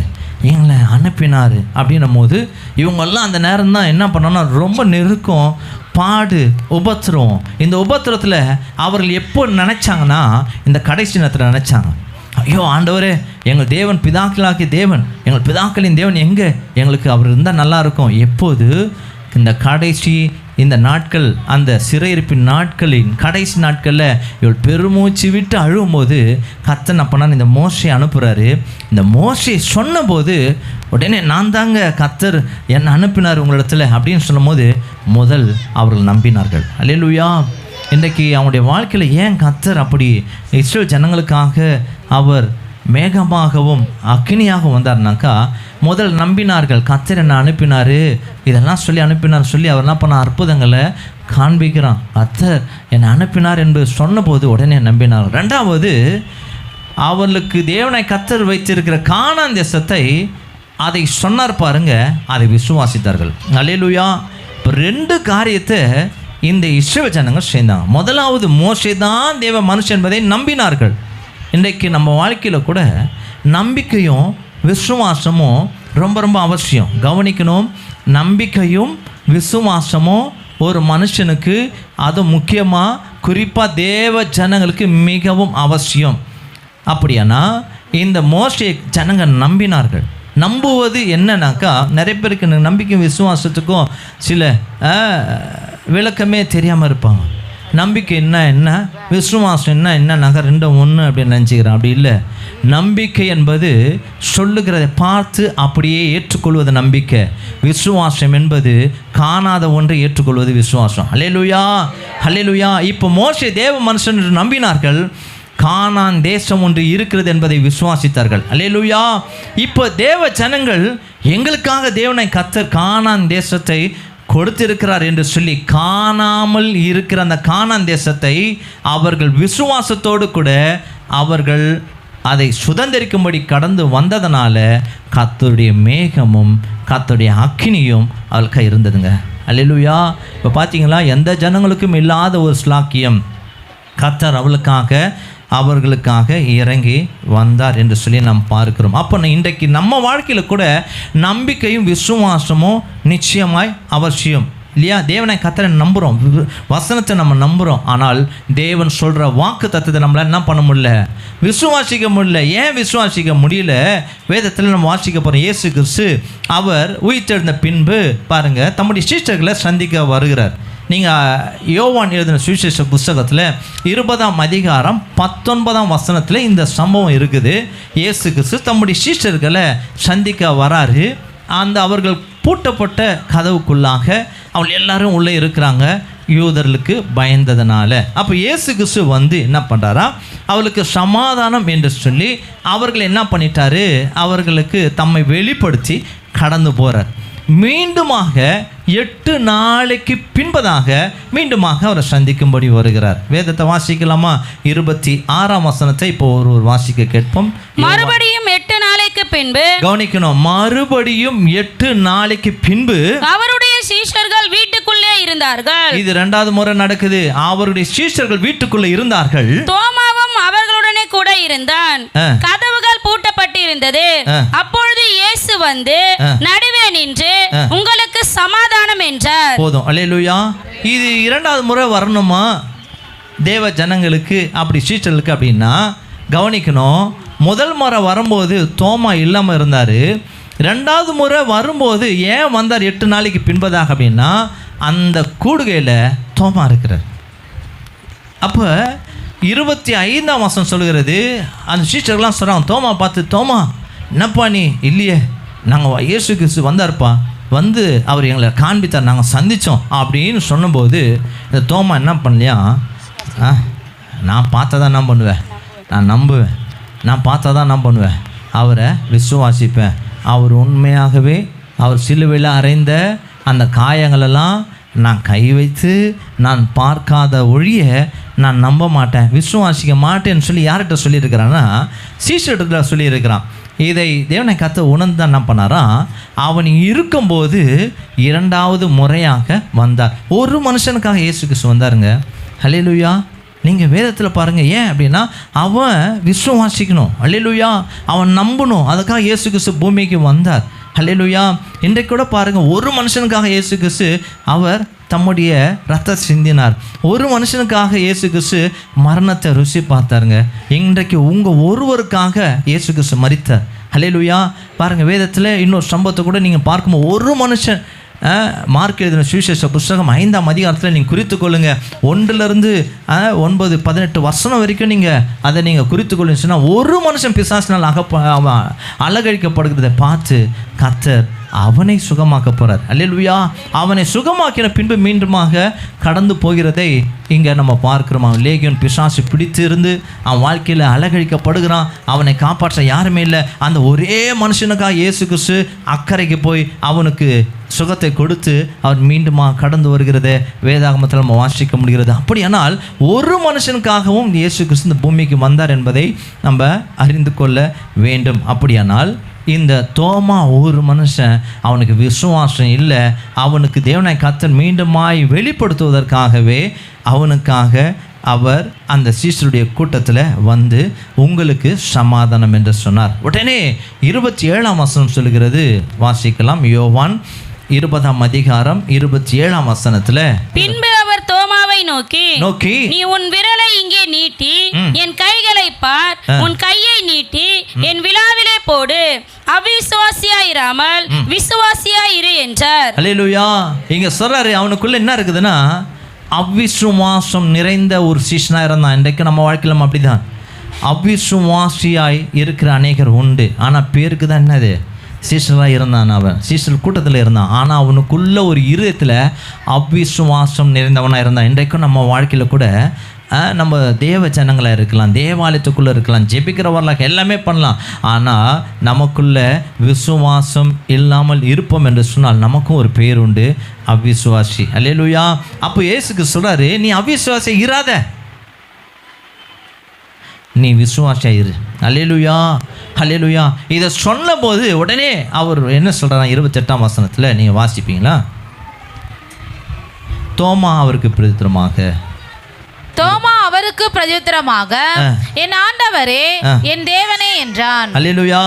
எங்களை அனுப்பினார் அப்படின்னும் போது இவங்கெல்லாம் அந்த நேரம் தான் என்ன பண்ணோன்னா ரொம்ப நெருக்கம், பாடு, உபத்திரம். இந்த உபத்திரத்தில் அவர்கள் எப்போ நினச்சாங்கன்னா இந்த கடைசி நேரத்தில் நினச்சாங்க, ஐயோ ஆண்டவரே, எங்கள் தேவன் பிதாக்களாகிய தேவன், எங்கள் பிதாக்களின் தேவன் எங்கே, எங்களுக்கு அவர் இருந்தால் நல்லாயிருக்கும். எப்போது இந்த கடைசி இந்த நாட்கள், அந்த சிறையிருப்பின் நாட்களின் கடைசி நாட்களில் இவள் பெருமூச்சு விட்டு அழுவும்போது கர்த்தர் அப்பனா இந்த மோசே அனுப்புகிறாரு. இந்த மோசே சொன்னபோது உடனே நான் தாங்க கர்த்தர் என்னை அனுப்பினார் உங்களிடத்துல அப்படின்னு சொல்லும்போது முதல் அவர்கள் நம்பினார்கள். அல்லேலூயா. இன்றைக்கு அவங்களுடைய வாழ்க்கையில் ஏன் கர்த்தர் அப்படி இஸ்ரவேல் ஜனங்களுக்காக அவர் மேகமாகவும் அக்னியாகவும் வந்தார்னாக்கா முதல் நம்பினார்கள். கர்த்தர் என்ன அனுப்பினார் இதெல்லாம் சொல்லி அனுப்பினார் சொல்லி அவர் என்ன பண்ண அற்புதங்களை காண்பிக்கிறான். கர்த்தர் என்னை அனுப்பினார் என்று சொன்னபோது உடனே நம்பினார். ரெண்டாவது, அவர்களுக்கு தேவனாய் கர்த்தர் வைத்திருக்கிற கானான் தேசத்தை அதை சொன்னார் பாருங்க, அதை விசுவாசித்தார்கள். அல்லேலூயா. இப்போ ரெண்டு காரியத்தை இந்த இஸ்ரவேல் ஜனங்கள் செய்தாங்க. முதலாவது, மோசே தான் தேவ மனுஷன் என்பதை நம்பினார்கள். இன்றைக்கு நம்ம வாழ்க்கையில் கூட நம்பிக்கையும் விசுவாசமும் ரொம்ப ரொம்ப அவசியம். கவனிக்கணும், நம்பிக்கையும் விசுவாசமும் ஒரு மனுஷனுக்கு, அது முக்கியமாக குறிப்பாக தேவ ஜனங்களுக்கு மிகவும் அவசியம். அப்படியானா இந்த மோசே ஜனங்கள் நம்பினார்கள். நம்புவது என்னன்னாக்கா, நிறைய பேருக்கு நம்பிக்கையும் விசுவாசத்துக்கும் சில விளக்கமே தெரியாமல் இருப்பாங்க. நம்பிக்கை என்ன விசுவாசம் என்னன்னாக்கா ரெண்டும் ஒன்று அப்படின்னு நினச்சிக்கிறேன். அப்படி இல்லை. நம்பிக்கை என்பது சொல்லுகிறதை பார்த்து அப்படியே ஏற்றுக்கொள்வது நம்பிக்கை. விசுவாசம் என்பது காணாத ஒன்றை ஏற்றுக்கொள்வது விசுவாசம். அல்லேலூயா, அல்லேலூயா. இப்போ மோசே தேவ மனுஷன் என்று நம்பினார்கள். கானான் தேசம் ஒன்று இருக்கிறது என்பதை விசுவாசித்தார்கள். அல்லேலூயா. இப்போ தேவ ஜனங்கள் எங்களுக்காக தேவனாய் கர்த்தர் கானான் தேசத்தை கொடுத்திருக்கிறார் என்று சொல்லி காணாமல் இருக்கிற அந்த கானான் தேசத்தை அவர்கள் விசுவாசத்தோடு கூட அவர்கள் அதை சுதந்திரிக்கும்படி கடந்து வந்ததனால கர்த்தருடைய மேகமும் கர்த்தருடைய அக்கினியும் அவளுக்கு இருந்ததுங்க. அல்லேலூயா. இப்போ பார்த்தீங்களா, எந்த ஜனங்களுக்கும் இல்லாத ஒரு ஸ்லாக்கியம் கர்த்தர் அவர்களுக்காக இறங்கி வந்தார் என்று சொல்லி நாம் பார்க்கிறோம். அப்போ இன்றைக்கு நம்ம வாழ்க்கையில் கூட நம்பிக்கையும் விசுவாசமும் நிச்சயமாய் அவசியம் இல்லையா? தேவனை கர்த்தரை நம்புகிறோம், வசனத்தை நம்ம நம்புகிறோம். ஆனால் தேவன் சொல்கிற வாக்கு தத்துவத்தை நம்மளால் என்ன பண்ண முடியல, விசுவாசிக்க முடியல. ஏன் விசுவாசிக்க முடியல? வேதத்தில் நம்ம வாசிக்க போகிறோம். இயேசு கிறிஸ்து அவர் உயிர்த்தெழுந்த பின்பு பாருங்கள் தம்முடைய சீஷர்களை சந்திக்க வருகிறார். நீங்கள் யோவான் எழுதின சுவிசேஷ புஸ்தகத்தில் 20ஆம் அதிகாரம் 19ஆம் வசனத்தில் இந்த சம்பவம் இருக்குது. இயேசு கிறிஸ்து தம்முடைய சீஷர்களை சந்திக்க வராரு. அவர்கள் பூட்டப்பட்ட கதவுக்குள்ளாக அவள் எல்லாரும் உள்ளே இருக்கிறாங்க, யூதர்களுக்கு பயந்ததுனால. அப்போ இயேசு கிறிஸ்து வந்து என்ன பண்ணுறாரா, அவளுக்கு சமாதானம் என்று சொல்லி அவர்கள் என்ன பண்ணிட்டாரு, அவர்களுக்கு தம்மை வெளிப்படுத்தி கடந்து போகிறார். மீண்டுமாக 8 நாளைக்கு பின்பதாக மீண்டுமாக அவரை சந்திக்கும்படி வருகிறார். வேதத்தை வாசிக்கலாமா? 26ஆம் வசனத்தை இப்போ ஒரு வாசிக்க கேட்போம். மறுபடியும் 8 நாளைக்கு பின்பு, கவனிக்கணும், மறுபடியும் 8 நாளைக்கு பின்பு அவருடைய சீஷர்கள் வீட்டுக்குள்ளே இருந்தார்கள். இது 2வது முறை நடக்குது. அவருடைய சீஷர்கள் வீட்டுக்குள்ளே இருந்தார்கள். தோமாவும் அவர்களுடனே கூட இருந்தான். கதவுகள் பூட்டப்பட்டிருந்தது. அப்பொழுது இயேசு வந்து நடுவே நின்று உங்களுக்கு சமாதானம் என்றார். போதும். அல்லேலூயா. இது 2வது முறை வரணுமா தேவ ஜனங்களுக்கு, அப்படி சீஷர்களுக்கு அப்படின்னா கவனிக்கணும். முதல் முறை வரும்போது தோமா இல்லாமல் இருந்தார். 2வது முறை வரும்போது ஏன் வந்தார் 8 நாளைக்கு பின்பதாக அப்படின்னா அந்த கூடுகையில் தோமா இருக்கிறார். அப்போ 25ஆம் வசனம் சொல்கிறது, அந்த சீஷர்கள்லாம் சொல்கிறாங்க, தோமா பார்த்து, தோமா என்னப்பா நீ இல்லையே, நாங்கள் இயேசு கிறிஸ்து வந்தார்ப்பா, வந்து அவர் எங்களை காண்பித்தார், நாங்கள் சந்தித்தோம் அப்படின்னு சொன்னபோது இந்த தோமா என்ன பண்ணலையா, நான் பார்த்தா தான் என்ன பண்ணுவேன், நான் நம்புவேன், நான் பார்த்தா தான் என்ன பண்ணுவேன், அவரை விசுவாசிப்பேன், அவர் உண்மையாகவே அவர் சிலுவையில் அறைந்த அந்த காயங்களெல்லாம் நான் கை வைத்து நான் பார்க்காத ஒழிய நான் நம்ப மாட்டேன், விசுவாசிக்க மாட்டேன்னு சொல்லி யார்கிட்ட சொல்லியிருக்கிறான்னா சீஷர்கிட்ட சொல்லியிருக்கிறான். இதை தேவனை கத்த உணர்ந்து தான் என்ன பண்ணாரா, அவன் இருக்கும்போது 2வது முறையாக வந்தார். ஒரு மனுஷனுக்காக இயேசு கிறிஸ்து வந்தாருங்க. ஹல்லேலூயா. நீங்கள் வேதத்தில் பாருங்கள். ஏன் அப்படின்னா அவன் விசுவாசிக்கணும். ஹல்லேலூயா. அவன் நம்பணும். அதுக்காக இயேசு கிறிஸ்து பூமிக்கு வந்தார். ஹல்லேலூயா. இன்றைக்கு கூட பாருங்கள், ஒரு மனுஷனுக்காக இயேசு கிறிஸ்து அவர் தம்முடைய ரத்தத்தை சிந்தினார். ஒரு மனுஷனுக்காக இயேசு கிறிஸ்து மரணத்தை ருசி பார்த்தாருங்க. இன்றைக்கு உங்கள் ஒருவருக்காக இயேசு கிறிஸ்து மரித்தார். ஹல்லேலூயா. பாருங்கள், வேதத்தில் இன்னொரு சம்பவத்தை கூட நீங்கள் பார்க்கும்போது ஒரு மனுஷன், மார்க் எழுதின சுவிசேஷ புஸ்தகம் 5ஆம் அதிகாரத்தில் நீங்கள் குறித்து கொள்ளுங்கள். 1லிருந்து 9, 18 வசனம் வரைக்கும் நீங்கள் அதை நீங்கள் குறித்து கொள்ளுன்னு சொன்னால் ஒரு மனுஷன் பிசாசினால் அலகழிக்கப்படுகிறதை பார்த்து கர்த்தர் அவனை சுகமாக்க போகிறார். அல்லேலூயா. அவனை சுகமாக்கின பின்பு மீண்டுமாக கடந்து போகிறதை இங்கே நம்ம பார்க்குறோம். அவன் லேகியோன் பிசாசு பிடித்து இருந்து அவன் வாழ்க்கையில் அலகழிக்கப்படுகிறான். அவனை காப்பாற்ற யாருமே இல்லை. அந்த ஒரே மனுஷனுக்காக இயேசு கிறிஸ்து அக்கறைக்கு போய் அவனுக்கு சுகத்தை கொடுத்து அவன் மீண்டுமாக கடந்து வருகிறதை வேதாகமத்தில் நம்ம வாசிக்க முடிகிறது. அப்படியானால் ஒரு மனுஷனுக்காகவும் இயேசு கிறிஸ்து இந்த பூமிக்கு வந்தார் என்பதை நம்ம அறிந்து கொள்ள வேண்டும். அப்படியானால் இந்த தோமா ஒரு மனுஷன், அவனுக்கு விசுவாசம் இல்லை. அவனுக்கு தேவனை கர்த்தர் மீண்டுமாய் வெளிப்படுத்துவதற்காகவே அவனுக்காக அவர் அந்த சீஷருடைய கூட்டத்தில் வந்து உங்களுக்கு சமாதானம் என்று சொன்னார். உடனே 27ஆம் வசனம் சொல்கிறது, வாசிக்கலாம். யோவான் 20ஆம் அதிகாரம் 27ஆம் வசனத்தில், பின்பு அவர் தோமாவை நோக்கி நீ உன் விரலை இங்கே நீட்டி என் கைகளை பார், உன் கையை நீட்டி என் விலாவிலே போடு, அவிசுவாசியாயிராமல் விசுவாசியாயிரு என்றார். அல்லேலூயா. இங்க சொல்றாரு, அவனுக்குள்ள என்ன இருக்குதுன்னா அவிசுவாசம் நிறைந்த ஒரு சீஷனாக இருந்தான். இன்றைக்கு நம்ம வாழ்க்கையில் நம்ம அப்படிதான் அவிசுவாசியாய் இருக்கிற அநேகர் உண்டு. ஆனால் பேருக்கு தான் என்னது, சீஷராக இருந்தான். அவன் சீஷர் கூட்டத்தில் இருந்தான். ஆனால் அவனுக்குள்ள ஒரு இருதயத்தில் அவிசுவாசம் நிறைந்தவனாக இருந்தான். இன்றைக்கும் நம்ம வாழ்க்கையில் கூட நம்ம தேவ ஜனங்களாக இருக்கலாம், தேவாலயத்துக்குள்ளே இருக்கலாம், ஜெபிக்கிறவர்களாக எல்லாமே பண்ணலாம். ஆனால் நமக்குள்ள விசுவாசம் இல்லாமல் இருப்போம் என்று சொன்னால் நமக்கும் ஒரு பேர் உண்டு, அவிசுவாசி. அல்லேலூயா. அப்போ இயேசுக்கு சொல்கிறாரு, நீ அவிசுவாசி இராத, நீ விசுவாசியா இரு. அல்லேலூயா. அல்லேலூயா. இதை சொன்ன போது உடனே அவர் என்ன சொல்கிறாரா, 28ஆம் வசனத்தில் நீங்கள் வாசிப்பீங்களா? தோமா அவருக்கு பிரதித்திரமாக, தோமா அவருக்கு பிரதித்திரமாக என் ஆண்டவரே என் தேவனே என்றான். அல்லேலூயா.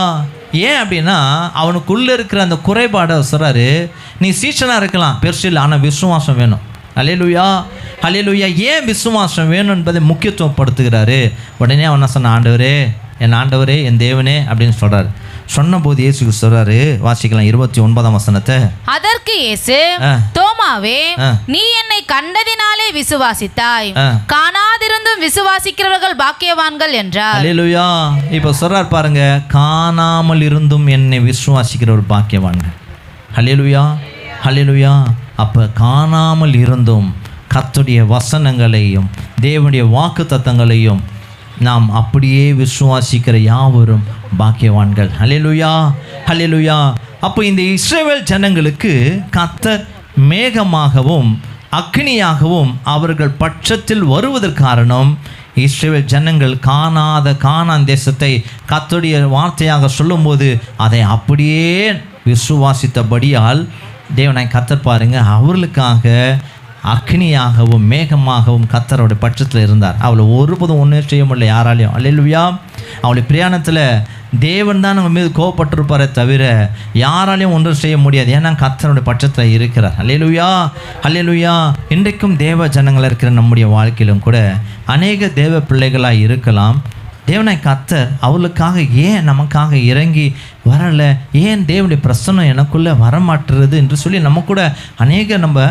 ஏன் அப்படின்னா அவனுக்குள்ளே இருக்கிற அந்த குறைபாடை சொல்கிறாரு, நீ சீஷனாக இருக்கலாம் பெருசு இல்லை, ஆனால் விசுவாசம் வேணும். அல்லேலூயா. அல்லேலூயா. ஏன் விசுவாசம் வேணும் என்பதை முக்கியத்துவப்படுத்துகிறாரு. உடனே அவன் என்ன சொன்ன, ஆண்டவரே என் ஆண்டவரே என் தேவனே அப்படின்னு சொல்கிறார். சொன்னபோது இயேசு சொல்றாரு, வாசிக்கலாம் 29ஆம் வசனத்தை. அதற்கு இயேசு, தோமாவே நீ என்னை கண்டதினாலே விசுவாசித்தாய், காணாதிருந்தும் விசுவாசிக்கிறவர்கள் பாக்கியவான்கள் என்றார். அல்லேலூயா. இப்போ சொல்றார் பாருங்க, காணாமல் இருந்தும் என்னை விசுவாசிக்கிறவர் பாக்கியவான்கள். அல்லேலூயா. அல்லேலூயா. அப்போ காணாமல் இருந்தும் கர்த்தருடைய வசனங்களையும் தேவனுடைய வாக்கு தத்தங்களையும் நாம் அப்படியே விசுவாசிக்கிற யாவரும் பாக்கியவான்கள். அல்லேலூயா. அல்லேலூயா. அப்போ இந்த இஸ்ரவேல் ஜனங்களுக்கு கர்த்தர் மேகமாகவும் அக்னியாகவும் அவர்கள் பட்சத்தில் வருவதற்கு காரணம், இஸ்ரவேல் ஜனங்கள் கானான் தேசத்தை கர்த்தருடைய வார்த்தையாக சொல்லும்போது அதை அப்படியே விசுவாசித்தபடியால் தேவனாய் கர்த்தர் பாருங்க அவர்களுக்காக அக்னியாகவும் மேகமாகவும் கர்த்தருடைய பட்சத்தில் இருந்தார். அவளை ஒருபோதும் ஒன்றும் செய்ய முடியல யாராலையும். அல்லேலூயா. அவளுடைய பிரயாணத்தில் தேவன் தான் நம்ம மீது கோவப்பட்டிருப்பாரே தவிர யாராலையும் ஒன்றும் செய்ய முடியாது. ஏன்னா கர்த்தருடைய பட்சத்தில் இருக்கிறார். அல்லேலூயா, அல்லேலூயா. இன்றைக்கும் தேவ ஜனங்கள் இருக்கிற நம்முடைய வாழ்க்கையிலும் கூட அநேக தேவ பிள்ளைகளாக இருக்கலாம். தேவனாய் கர்த்தர் அவளுக்காக ஏன் நமக்காக இறங்கி வரலை, ஏன் தேவனுடைய பிரசன்னம் எனக்குள்ளே வரமாட்டுறது என்று சொல்லி நம்ம கூட அநேக நம்ம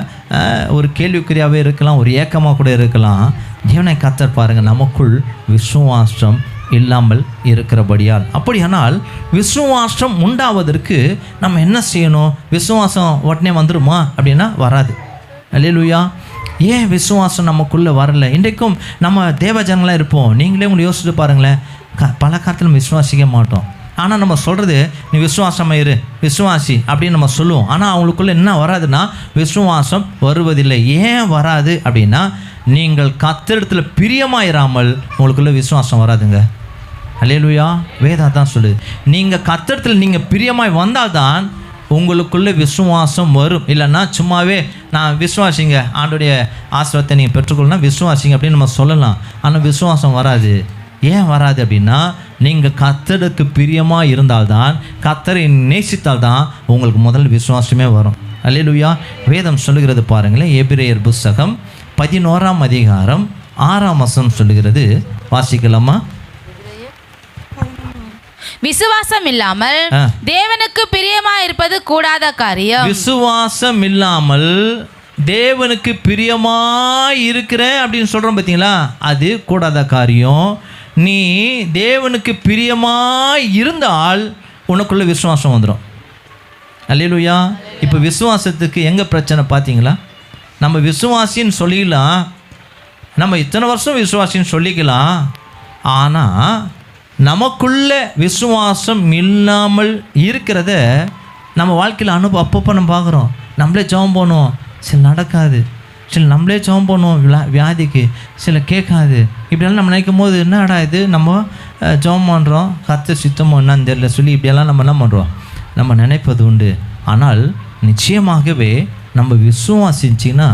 ஒரு கேள்விக்குறியாகவே இருக்கலாம், ஒரு ஏக்கமாக கூட இருக்கலாம். தேவனாய் கர்த்தர் பாருங்கள் நமக்குள் விசுவாசம் இல்லாமல் இருக்கிறபடியால். அப்படியானால் விசுவாசம் உண்டாவதற்கு நம்ம என்ன செய்யணும்? விசுவாசம் உடனே வந்துடுமா அப்படின்னா வராது. அல்லேலூயா. ஏன் விசுவாசம் நமக்குள்ளே வரல? இன்றைக்கும் நம்ம தேவஜனங்களாக இருப்போம். நீங்களே உங்களை யோசிச்சுட்டு பாருங்களேன். பல காலத்தில் நம்ம விசுவாசிக்க மாட்டோம். ஆனால் நம்ம சொல்கிறது நீ விசுவாசமாக இரு, விசுவாசி அப்படின்னு நம்ம சொல்லுவோம். ஆனால் அவங்களுக்குள்ளே என்ன வராதுன்னா விசுவாசம் வருவதில்லை. ஏன் வராது அப்படின்னா நீங்கள் கர்த்தரிடத்தில் பிரியமாயிராமல் உங்களுக்குள்ளே விசுவாசம் வராதுங்க. அல்லேலூயா. வேதா தான் சொல்லுது, நீங்கள் கர்த்தரிடத்தில் நீங்கள் பிரியமாய் வந்தால்தான் உங்களுக்குள்ளே விசுவாசம் வரும். இல்லைன்னா சும்மாவே நான் விசுவாசிங்க, ஆண்டோடைய ஆசீர்வாதத்தை நீங்கள் பெற்றுக்கொள்ளணும் விசுவாசிங்க அப்படின்னு நம்ம சொல்லலாம். ஆனால் விசுவாசம் வராது. ஏன் வராது அப்படின்னா நீங்கள் கர்த்தருக்கு பிரியமாக இருந்தால்தான், கர்த்தரை நேசித்தால்தான் உங்களுக்கு முதல் விசுவாசமே வரும். அல்லேலூயா. வேதம் சொல்லுகிறது பாருங்களேன். எபிரேயர் புஸ்தகம் 11ஆம் அதிகாரம் 6ஆம் வசனம் சொல்லுகிறது. வாசிக்கலாமா? விசுவாசம் இல்லாமல் தேவனுக்கு பிரியமா இருப்பது கூடாத காரியம். விசுவாசம் இல்லாமல் தேவனுக்கு பிரியமா இருக்கிற அப்படின்னு சொல்றோம் பார்த்தீங்களா, அது கூடாத காரியம். நீ தேவனுக்கு பிரியமா இருந்தால் உனக்குள்ள விசுவாசம் வந்துடும். அல்லேலூயா. இப்போ விசுவாசத்துக்கு எங்கே பிரச்சனை பார்த்தீங்களா? நம்ம விசுவாசின்னு சொல்லிக்கலாம், நம்ம இத்தனை வருஷம் விசுவாசின்னு சொல்லிக்கலாம். ஆனால் நமக்குள்ள விசுவாசம் இல்லாமல் இருக்கிறத நம்ம வாழ்க்கையில் அப்பப்போ நம்ம பார்க்குறோம். நம்மளே ஜெபம் பண்ணுவோம், சில நடக்காது. சில நம்மளே ஜெபம் பண்ணுவோம் வியாதிக்கு, சில கேட்காது. இப்படியெல்லாம் நம்ம நினைக்கும் போது என்னடா இது, நம்ம ஜெபம் பண்ணுறோம், கர்த்தர் சித்தமோ என்னன்னு தெரியல சொல்லி இப்படியெல்லாம் நம்ம என்ன பண்ணுறோம், நம்ம நினைப்பது உண்டு. ஆனால் நிச்சயமாகவே நம்ம விசுவாசிச்சின்னா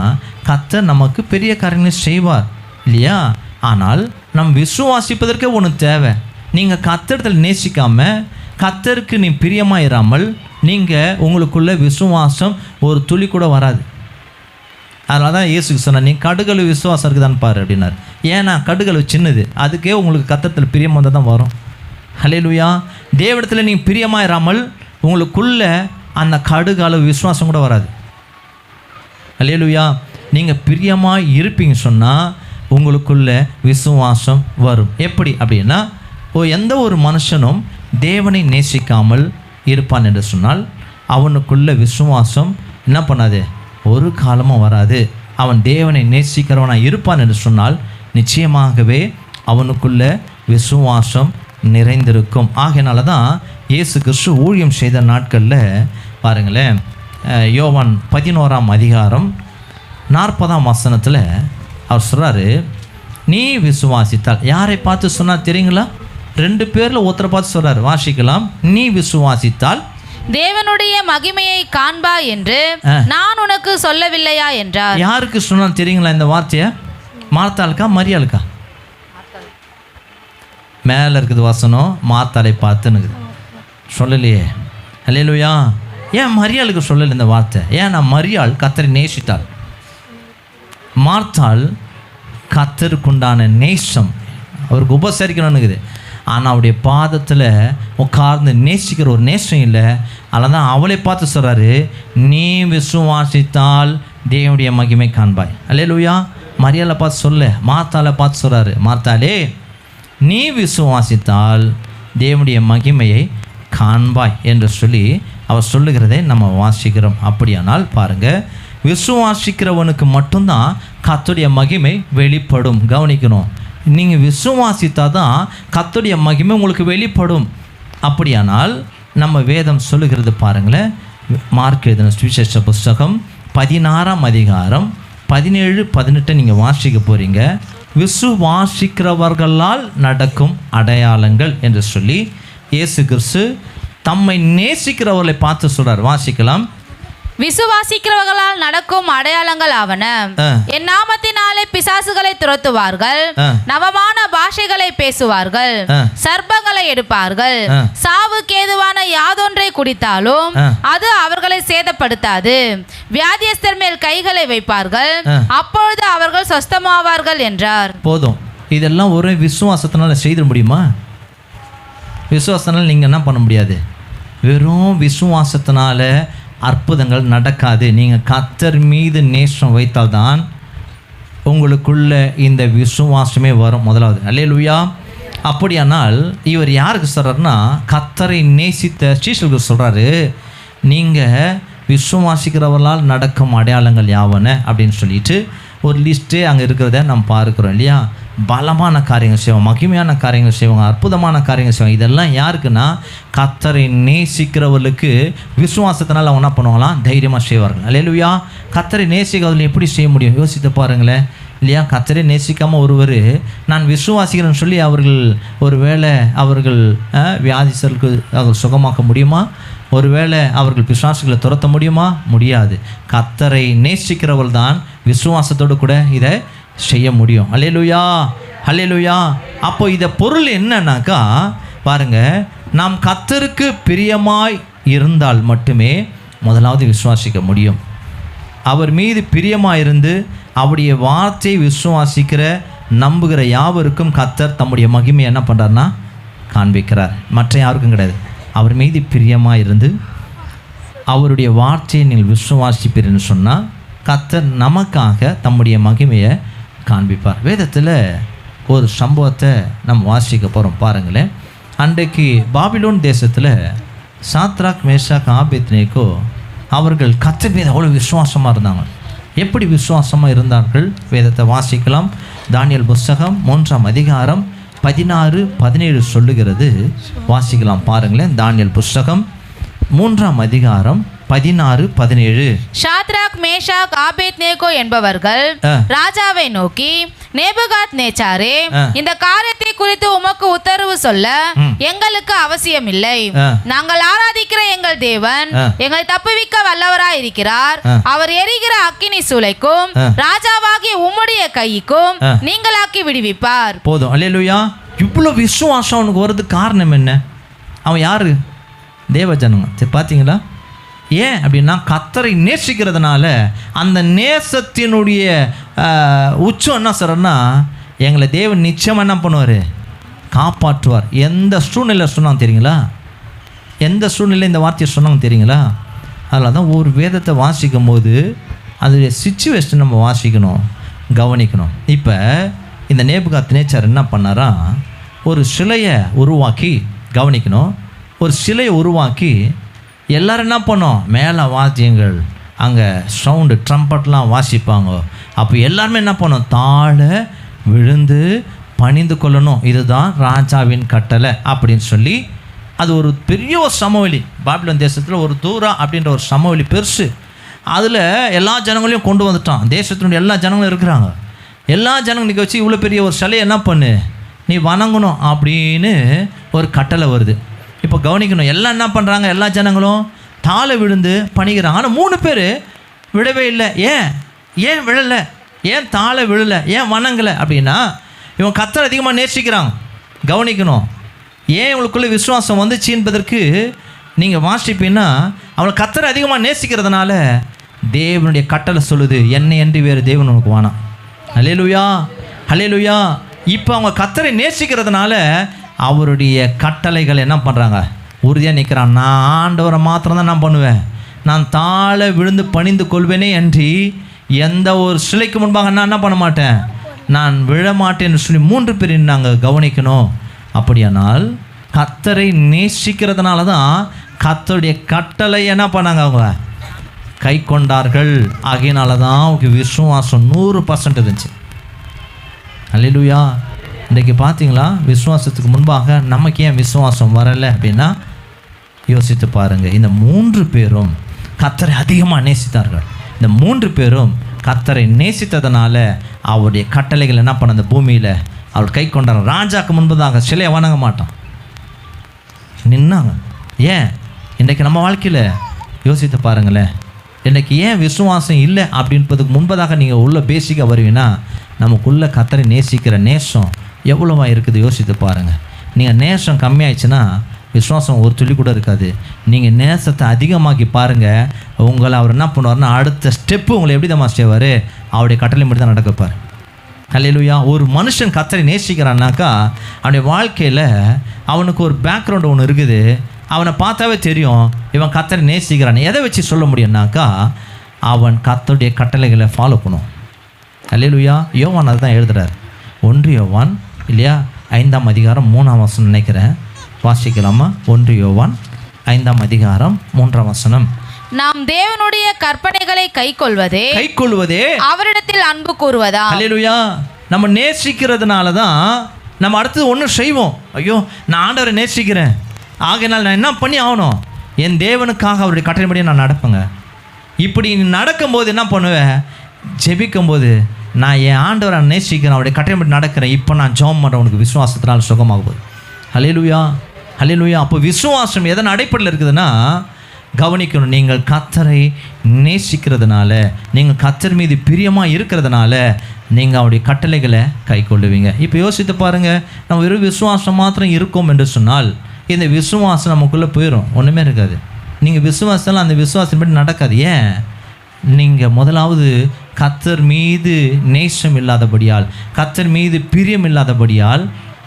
கர்த்தர் நமக்கு பெரிய காரியங்களை செய்வார் இல்லையா? ஆனால் நம்ம விசுவாசிப்பதற்கே ஒன்று தேவை. நீங்கள் கர்த்தரிடத்தில் நேசிக்காமல் கர்த்தருக்கு நீ பிரியமாயிராமல் நீங்கள் உங்களுக்குள்ள விசுவாசம் ஒரு துளி கூட வராது. அதனால தான் இயேசுக்கு சொன்னார், நீ கடுகளவு விசுவாசம் இருக்குதான்னு பாரு அப்படின்னார். ஏன்னா கடுகளவு சின்னது, அதுக்கே உங்களுக்கு கர்த்தரிடத்தில் பிரியம் வந்தால் தான் வரும். அல்லேலூயா. தேவனிடத்தில் நீ பிரியமாயிராமல் உங்களுக்குள்ள அந்த கடுகளவு விசுவாசம் கூட வராது. அல்லேலூயா. நீங்கள் பிரியமாக இருப்பீங்க சொன்னால் உங்களுக்குள்ள விசுவாசம் வரும். எப்படி அப்படின்னா, எந்த ஒரு மனுஷனும் தேவனை நேசிக்காமல் இருப்பான் என்று சொன்னால் அவனுக்குள்ள விசுவாசம் என்ன பண்ணாது, ஒரு காலமும் வராது. அவன் தேவனை நேசிக்கிறவனாக இருப்பான் என்று சொன்னால் நிச்சயமாகவே அவனுக்குள்ள விசுவாசம் நிறைந்திருக்கும். ஆகையினால தான் இயேசு கிறிஸ்து ஊழியம் செய்த நாட்களில் பாருங்களேன், யோவான் 11ஆம் அதிகாரம் 40ஆம் வசனத்தில் அவர் சொல்கிறாரு, நீ விசுவாசித்தால். யாரை பார்த்து சொன்னார் தெரியுங்களா? 2 பேரில் ஒருத்தரை பார்த்து சொல்கிறார். வாசிக்கலாம். நீ விசுவாசித்தால் தேவனுடைய மகிமையை காண்பா என்று நான் உனக்கு சொல்லவில்லையா என்றார். யாருக்கு சொன்னார் தெரியுங்களா இந்த வார்த்தையை? மார்த்தாளுக்கா மரியாளுக்கா? மேலே இருக்குது வசனம், மார்த்தாளை பார்த்துன்னு சொல்லலையே. அல்லேலூயா. ஏன் மரியாளுக்கு சொல்லலை இந்த வார்த்தை? ஏன்னா மரியாள் கர்த்தரை நேசித்தாள். மார்த்தாள் கர்த்தருக்குண்டான நேசம், அவருக்கு உபசரிக்கணும்னுக்குது. ஆனால் அவருடைய பாதத்தில் உட்கார்ந்து நேசிக்கிற ஒரு நேசம் இல்லை. அதில் தான் அவளை பார்த்து சொல்கிறாரு, நீ விசுவாசித்தால் தேவனுடைய மகிமை காண்பாய். அல்லேலூயா. மரியாதை பார்த்து சொல்ல, மார்த்தாளை பார்த்து சொல்கிறாரு, மார்த்தாளே நீ விசுவாசித்தால் தேவனுடைய மகிமையை காண்பாய் என்று சொல்லி அவர் சொல்லுகிறதை நம்ம வாசிக்கிறோம். அப்படியானால் பாருங்கள், விசுவாசிக்கிறவனுக்கு மட்டும்தான் கர்த்தருடைய மகிமை வெளிப்படும். கவனிக்கணும், நீங்கள் விசுவாசித்தா தான் கர்த்தருடைய மகிமை உங்களுக்கு வெளிப்படும். அப்படியானால் நம்ம வேதம் சொல்லுகிறது பாருங்களேன். மார்க் எழுதின சுவிசேஷ புஸ்தகம் 16ஆம் அதிகாரம் 17-18 நீங்கள் வாசிக்க போகிறீங்க. விசுவாசிக்கிறவர்களால் நடக்கும் அடையாளங்கள் என்று சொல்லி இயேசு கிறிஸ்து தம்மை நேசிக்கிறவர்களை பார்த்து சொல்றார். வாசிக்கலாம். விசுவாசிக்கிறவர்களால் நடக்கும் அடையாளங்கள் ஆவன, என் நாமத்தினாலே பிசாசுகளை துரத்துவார்கள், நவமான பாஷைகளை பேசுவார்கள், சர்ப்பங்களை எடுப்பார்கள், சாவுக்கு ஏதுவான யாதொன்றை குடித்தாலும் அது அவர்களை சேதப்படுத்தாது, வியாதியஸ்தர் மேல் கைகளை வைப்பார்கள், அப்பொழுது அவர்கள் சொஸ்தமாவார்கள் என்றார். போதும். இதெல்லாம் ஒரே விசுவாசத்தினால செய்திட முடியுமா? விசுவாசத்தினால நீங்கள் என்ன பண்ண முடியாது. வெறும் விசுவாசத்தினால அற்புதங்கள் நடக்காது. நீங்கள் கர்த்தர் மீது நேசம் வைத்தால்தான் உங்களுக்குள்ள இந்த விசுவாசமே வரும். முதலாவது அல்லேலூயா. அப்படியானால் இவர் யாருக்கு சொல்கிறாருன்னா, கர்த்தரை நேசித்த சீஷர்களுக்கு சொல்கிறாரு, நீங்கள் விசுவாசிக்கிறவர்களால் நடக்கும் அடையாளங்கள் யாவன அப்படின்னு சொல்லிட்டு ஒரு லிஸ்ட்டு அங்கே இருக்கிறத நம்ம பார்க்குறோம் இல்லையா. பலமான காரியங்கள் செய்வோம், மகிமையான காரியங்கள் செய்வாங்க, அற்புதமான காரியங்கள் செய்வாங்க. இதெல்லாம் யாருக்குன்னா, கர்த்தரை நேசிக்கிறவர்களுக்கு விசுவாசத்தினால் அவங்க என்ன பண்ணுவாங்களாம், தைரியமாக செய்வார்கள். அல்லேலூயா. கர்த்தரை நேசிக்கிறவர்கள் எப்படி செய்ய முடியும்? யோசித்து பாருங்களேன் இல்லையா. கர்த்தரை நேசிக்காமல் ஒருவர் நான் விசுவாசிக்கிறேன்னு சொல்லி அவர்கள் ஒருவேளை அவர்கள் வியாதிசர்களுக்கு அவர்கள் சுகமாக்க முடியுமா? ஒருவேளை அவர்கள் பிசாசுகளை துரத்த முடியுமா? முடியாது. கர்த்தரை நேசிக்கிறவர்கள் தான் விசுவாசத்தோடு கூட இதை செய்ய முடியும். அல்லேலூயா, அல்லேலூயா. அப்போ இதை பொருள் என்னன்னாக்கா பாருங்க, நாம் கர்த்தருக்கு பிரியமாய் இருந்தால் மட்டுமே முதலாவது விசுவாசிக்க முடியும். அவர் மீது பிரியமாக இருந்து அவருடைய வார்த்தையை விசுவாசிக்கிற நம்புகிற யாவருக்கும் கர்த்தர் தம்முடைய மகிமையை என்ன பண்ணுறாருன்னா காண்பிக்கிறார். மற்ற யாருக்கும் கிடையாது. அவர் மீது பிரியமாக இருந்து அவருடைய வார்த்தையை நீங்கள் விசுவாசிப்பீர்னு சொன்னால் கர்த்தர் நமக்காக தம்முடைய மகிமையை காண்பிப்பார். வேதத்தில் ஒரு சம்பவத்தை நம்ம வாசிக்க போகிறோம். பாருங்களேன். அன்றைக்கு பாபிலோன் தேசத்தில் சாத்ராக், மேஷாக், ஆபேத்நேகோ அவர்கள் கர்த்தர் மீது அவ்வளோ விசுவாசமாக இருந்தாங்க. எப்படி விசுவாசமாக இருந்தார்கள்? வேதத்தை வாசிக்கலாம். தானியேல் புஸ்தகம் 3ஆம் அதிகாரம் 16-17 சொல்லுகிறது. வாசிக்கலாம் பாருங்களேன். தானியேல் புஸ்தகம் 3ஆம் அதிகாரம் 16-17. ஷாத்ராக், மேஷாக், ஆபேத்நேகோ என்பவர்கள் ராஜாவை நோக்கி, நேபுகாத் நேச்சாரே, இந்த காரியத்தை குறித்து உமக்கு உத்தரவு சொல்ல எங்களுக்கு அவசியம் இல்லை. நாங்கள் ஆராதிக்கிற எங்கள் தேவன் எங்களை தப்புவிக்க வல்லவராய் இருக்கிறார். அவர் எரிகிற அக்கினி சூளைக்கும் ராஜாவாகிய உம்முடைய கைக்கும் நீங்களாக்கி விடுவிப்பார். போதும். அல்லேலூயா. இவ்வளோ விசுவாசம் அவனுக்கு வருது. காரணம் என்ன? அவன் யாரு? தேவஜனங்க. பார்த்தீங்களா? ஏன் அப்படின்னா கர்த்தரை நேசிக்கிறதுனால அந்த நேசத்தினுடைய உச்சம் என்ன சொல்கிறன்னா, எங்களை தேவன் நிச்சயமாக என்ன பண்ணுவார்? காப்பாற்றுவார். எந்த சூழ்நிலை சொன்னாங்க தெரியுங்களா? எந்த சூழ்நிலை இந்த வார்த்தையை சொன்னாங்க தெரியுங்களா? அதில் தான் ஒரு வேதத்தை வாசிக்கும் போது அதோடைய சிச்சுவேஷன் நம்ம வாசிக்கணும், கவனிக்கணும். இப்போ இந்த நேபுகாத் நேச்சார் என்ன பண்ணாரா, ஒரு சிலையை உருவாக்கி, கவனிக்கணும், ஒரு சிலையை உருவாக்கி எல்லோரும் என்ன பண்ணோம், மேலே வாத்தியங்கள், அங்கே சவுண்டு ட்ரம்பட்லாம் வாசிப்பாங்க. அப்போ எல்லாருமே என்ன பண்ணோம், தாழ விழுந்து பணிந்து கொள்ளணும், இதுதான் ராஜாவின் கட்டளை அப்படின்னு சொல்லி அது ஒரு பெரிய ஒரு சமவெளி. பாபிலோன் தேசத்தில் ஒரு தூரா அப்படின்ற ஒரு சமவெளி பெருசு. அதில் எல்லா ஜனங்களையும் கொண்டு வந்துட்டான். தேசத்தினுடைய எல்லா ஜனங்களும் இருக்கிறாங்க. எல்லா ஜனங்களும் நிற்க வச்சு இவ்வளோ பெரிய ஒரு சிலையை என்ன பண்ணு, நீ வணங்கணும் அப்படின்னு ஒரு கட்டளை வருது. இப்போ கவனிக்கணும், எல்லாம் என்ன பண்ணுறாங்க, எல்லா ஜனங்களும் தாழ விழுந்து பணிகிறாங்க. ஆனால் 3 பேர் விடவே இல்லை. ஏன் விழலை? ஏன் தாழ விழலை? ஏன் வணங்கலை? அப்படின்னா இவன் கர்த்தரை அதிகமாக நேசிக்கிறாங்க. கவனிக்கணும், ஏன் இவங்களுக்குள்ள விசுவாசம் வந்துச்சு என்பதற்கு நீங்கள் வாசிப்பீங்கன்னா, அவளை கர்த்தரை அதிகமாக நேசிக்கிறதுனால தேவனுடைய கட்டளை சொல்லுது, என்னை அன்றி வேறு தேவன் உனக்கு வேணாம். அல்லேலூயா, அல்லேலூயா. இப்போ அவங்க கர்த்தரை நேசிக்கிறதுனால அவருடைய கட்டளைகள் என்ன பண்ணுறாங்க, உறுதியாக நிற்கிறான். நான் ஆண்டவரை மாத்திரம் தான் என்ன பண்ணுவேன், நான் தாழ விழுந்து பணிந்து கொள்வேனே அன்றி எந்த ஒரு சிலைக்கு முன்பாக நான் என்ன பண்ண மாட்டேன், நான் விழமாட்டேன்னு சொல்லி 3 பேர் நாங்கள் கவனிக்கணும். அப்படியானால் கர்த்தரை நேசிக்கிறதுனால தான் கர்த்தருடைய கட்டளை என்ன பண்ணாங்க, அவங்க கை கொண்டார்கள். ஆகையினால தான் அவங்க விசுவாசம் 100% இருந்துச்சு. அல்லேலூயா. இன்றைக்கி பார்த்தீங்களா, விசுவாசத்துக்கு முன்பாக நமக்கு ஏன் விசுவாசம் வரலை அப்படின்னா, யோசித்து பாருங்கள். இந்த 3 பேரும் கர்த்தரை அதிகமாக நேசித்தார்கள். இந்த 3 பேரும் கர்த்தரை நேசித்ததுனால அவருடைய கட்டளைகள் என்ன பண்ண அந்த பூமியில் அவர் கை கொண்டார். ராஜாக்கு முன்பதாக சிலையை வணங்க மாட்டான், நின்னாங்க. ஏன் இன்றைக்கு நம்ம வாழ்க்கையில் யோசித்து பாருங்களேன், இன்றைக்கி ஏன் விசுவாசம் இல்லை அப்படின்றதுக்கு முன்பதாக நீங்கள் உள்ள பேசிக்காக வருவீங்கன்னா நமக்குள்ளே கர்த்தரை நேசிக்கிற நேசம் எவ்வளோவா இருக்குது யோசித்து பாருங்கள். நீங்கள் நேசம் கம்மியாயிடுச்சுன்னா விசுவாசம் ஒரு துளி கூட இருக்காது. நீங்கள் நேசத்தை அதிகமாக்கி பாருங்கள், உங்களை அவர் என்ன பண்ணுவார்னா அடுத்த ஸ்டெப்பு உங்களை எப்படி தான் செய்வார், அவருடைய கட்டளை மட்டும் தான் நடக்கப்பார். அல்லேலூயா. ஒரு மனுஷன் கர்த்தரை நேசிக்கிறான்னாக்கா அவனுடைய வாழ்க்கையில் அவனுக்கு ஒரு பேக்ரவுண்டு ஒன்று இருக்குது. அவனை பார்த்தாவே தெரியும் இவன் கர்த்தரை நேசிக்கிறான். எதை வச்சு சொல்ல முடியும்னாக்கா அவன் கர்த்தருடைய கட்டளைகளை ஃபாலோ பண்ணும். அல்லேலூயா. யோவான் அதை தான் எழுதுகிறார். 1 யோவான் இல்லையா 5ஆம் அதிகாரம் 3ஆம் வசனம் நினைக்கிறேன், வாசிக்கலாமா? 1 யோவான் 5ஆம் அதிகாரம் 3ஆம் வசனம். நாம் தேவனுடைய கற்பனைகளை கைக்கொள்வதே அவரிடத்தில் அன்பு கூறுவதா. அல்லேலூயா. நம்ம நேசிக்கிறதுனால தான் நம்ம அடுத்தது ஒன்று செய்வோம். ஐயோ நான் ஆண்டவரை நேசிக்கிறேன், ஆகையினால் நான் என்ன பண்ணி ஆகணும், என் தேவனுக்காக அவருடைய கட்டளைப்படி நான் நடப்பேங்க. இப்படி நடக்கும்போது என்ன பண்ணுவேன், ஜெபிக்கும்போது நான் என் ஆண்டவரை நேசிக்கிறேன், அவருடைய கட்டளைப்படி நடக்கிறேன், இப்போ நான் ஜெபம் பண்ணுறேன், உனக்கு விசுவாசத்தினால் சுகமாகுது. அல்லேலூயா. அல்லேலூயா. அப்போ விசுவாசம் எதன் அடிப்படையில் இருக்குதுன்னா கவனிக்கணும். நீங்கள் கர்த்தரை நேசிக்கிறதுனால, நீங்கள் கர்த்தர் மீது பிரியமாக இருக்கிறதுனால நீங்கள் அவருடைய கட்டளைகளை கை கொள்ளுவீங்க. இப்போ யோசித்து பாருங்கள், நம்ம வெறும் விசுவாசம் மாத்திரம் இருக்கோம் என்று சொன்னால் இந்த விசுவாசம் நமக்குள்ளே போயிடும், ஒன்றுமே இருக்காது. நீங்கள் விசுவாசம் அந்த விசுவாசம் படி நடக்காது. ஏன்? நீங்கள் முதலாவது கர்த்தர் மீது நேசம் இல்லாதபடியால், கர்த்தர் மீது பிரியம் இல்லாதபடியால்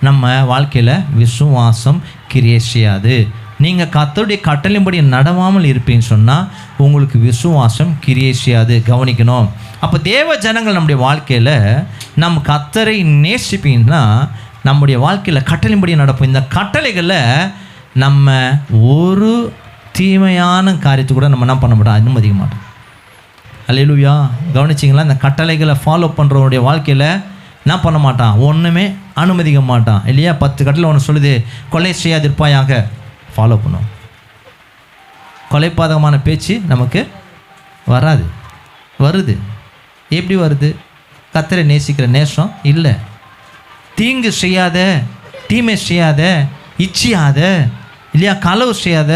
நம்ம வாழ்க்கையில் விசுவாசம் கிரியை செய்யாது. நீங்கள் கர்த்தருடைய கட்டளையின்படி நடவாமல் இருப்பீன்னு சொன்னால் உங்களுக்கு விசுவாசம் கிரியை செய்யாது. கவனிக்கணும். அப்போ தேவ ஜனங்கள் நம்முடைய வாழ்க்கையில் நம்ம கர்த்தரை நேசிப்பீங்கன்னா நம்முடைய வாழ்க்கையில் கட்டளையின்படி நடப்போம். இந்த கட்டளைகளை நம்ம ஒரு தீமையான காரியத்தை கூட நம்ம என்ன பண்ண மாட்டோம், அனுமதிக்க மாட்டோம். அல்லேலூயா. கவனிச்சிங்களா? இந்த கட்டளைகளை ஃபாலோ பண்ணுறவனுடைய வாழ்க்கையில் என்ன பண்ண மாட்டான், ஒன்றுமே அனுமதிக்க மாட்டான் இல்லையா? 10 கட்டளை ஒன்று சொல்லுது, கொலை செய்யாதிருப்பாயாக, ஃபாலோ பண்ணும். கொலைப்பாதகமான பேச்சு நமக்கு வராது. வருது. எப்படி வருது? கர்த்தரை நேசிக்கிற நேசம் இல்லை. தீங்கு செய்யாத, தீமை செய்யாத, இச்சியாத இல்லையா, களவு செய்யாத,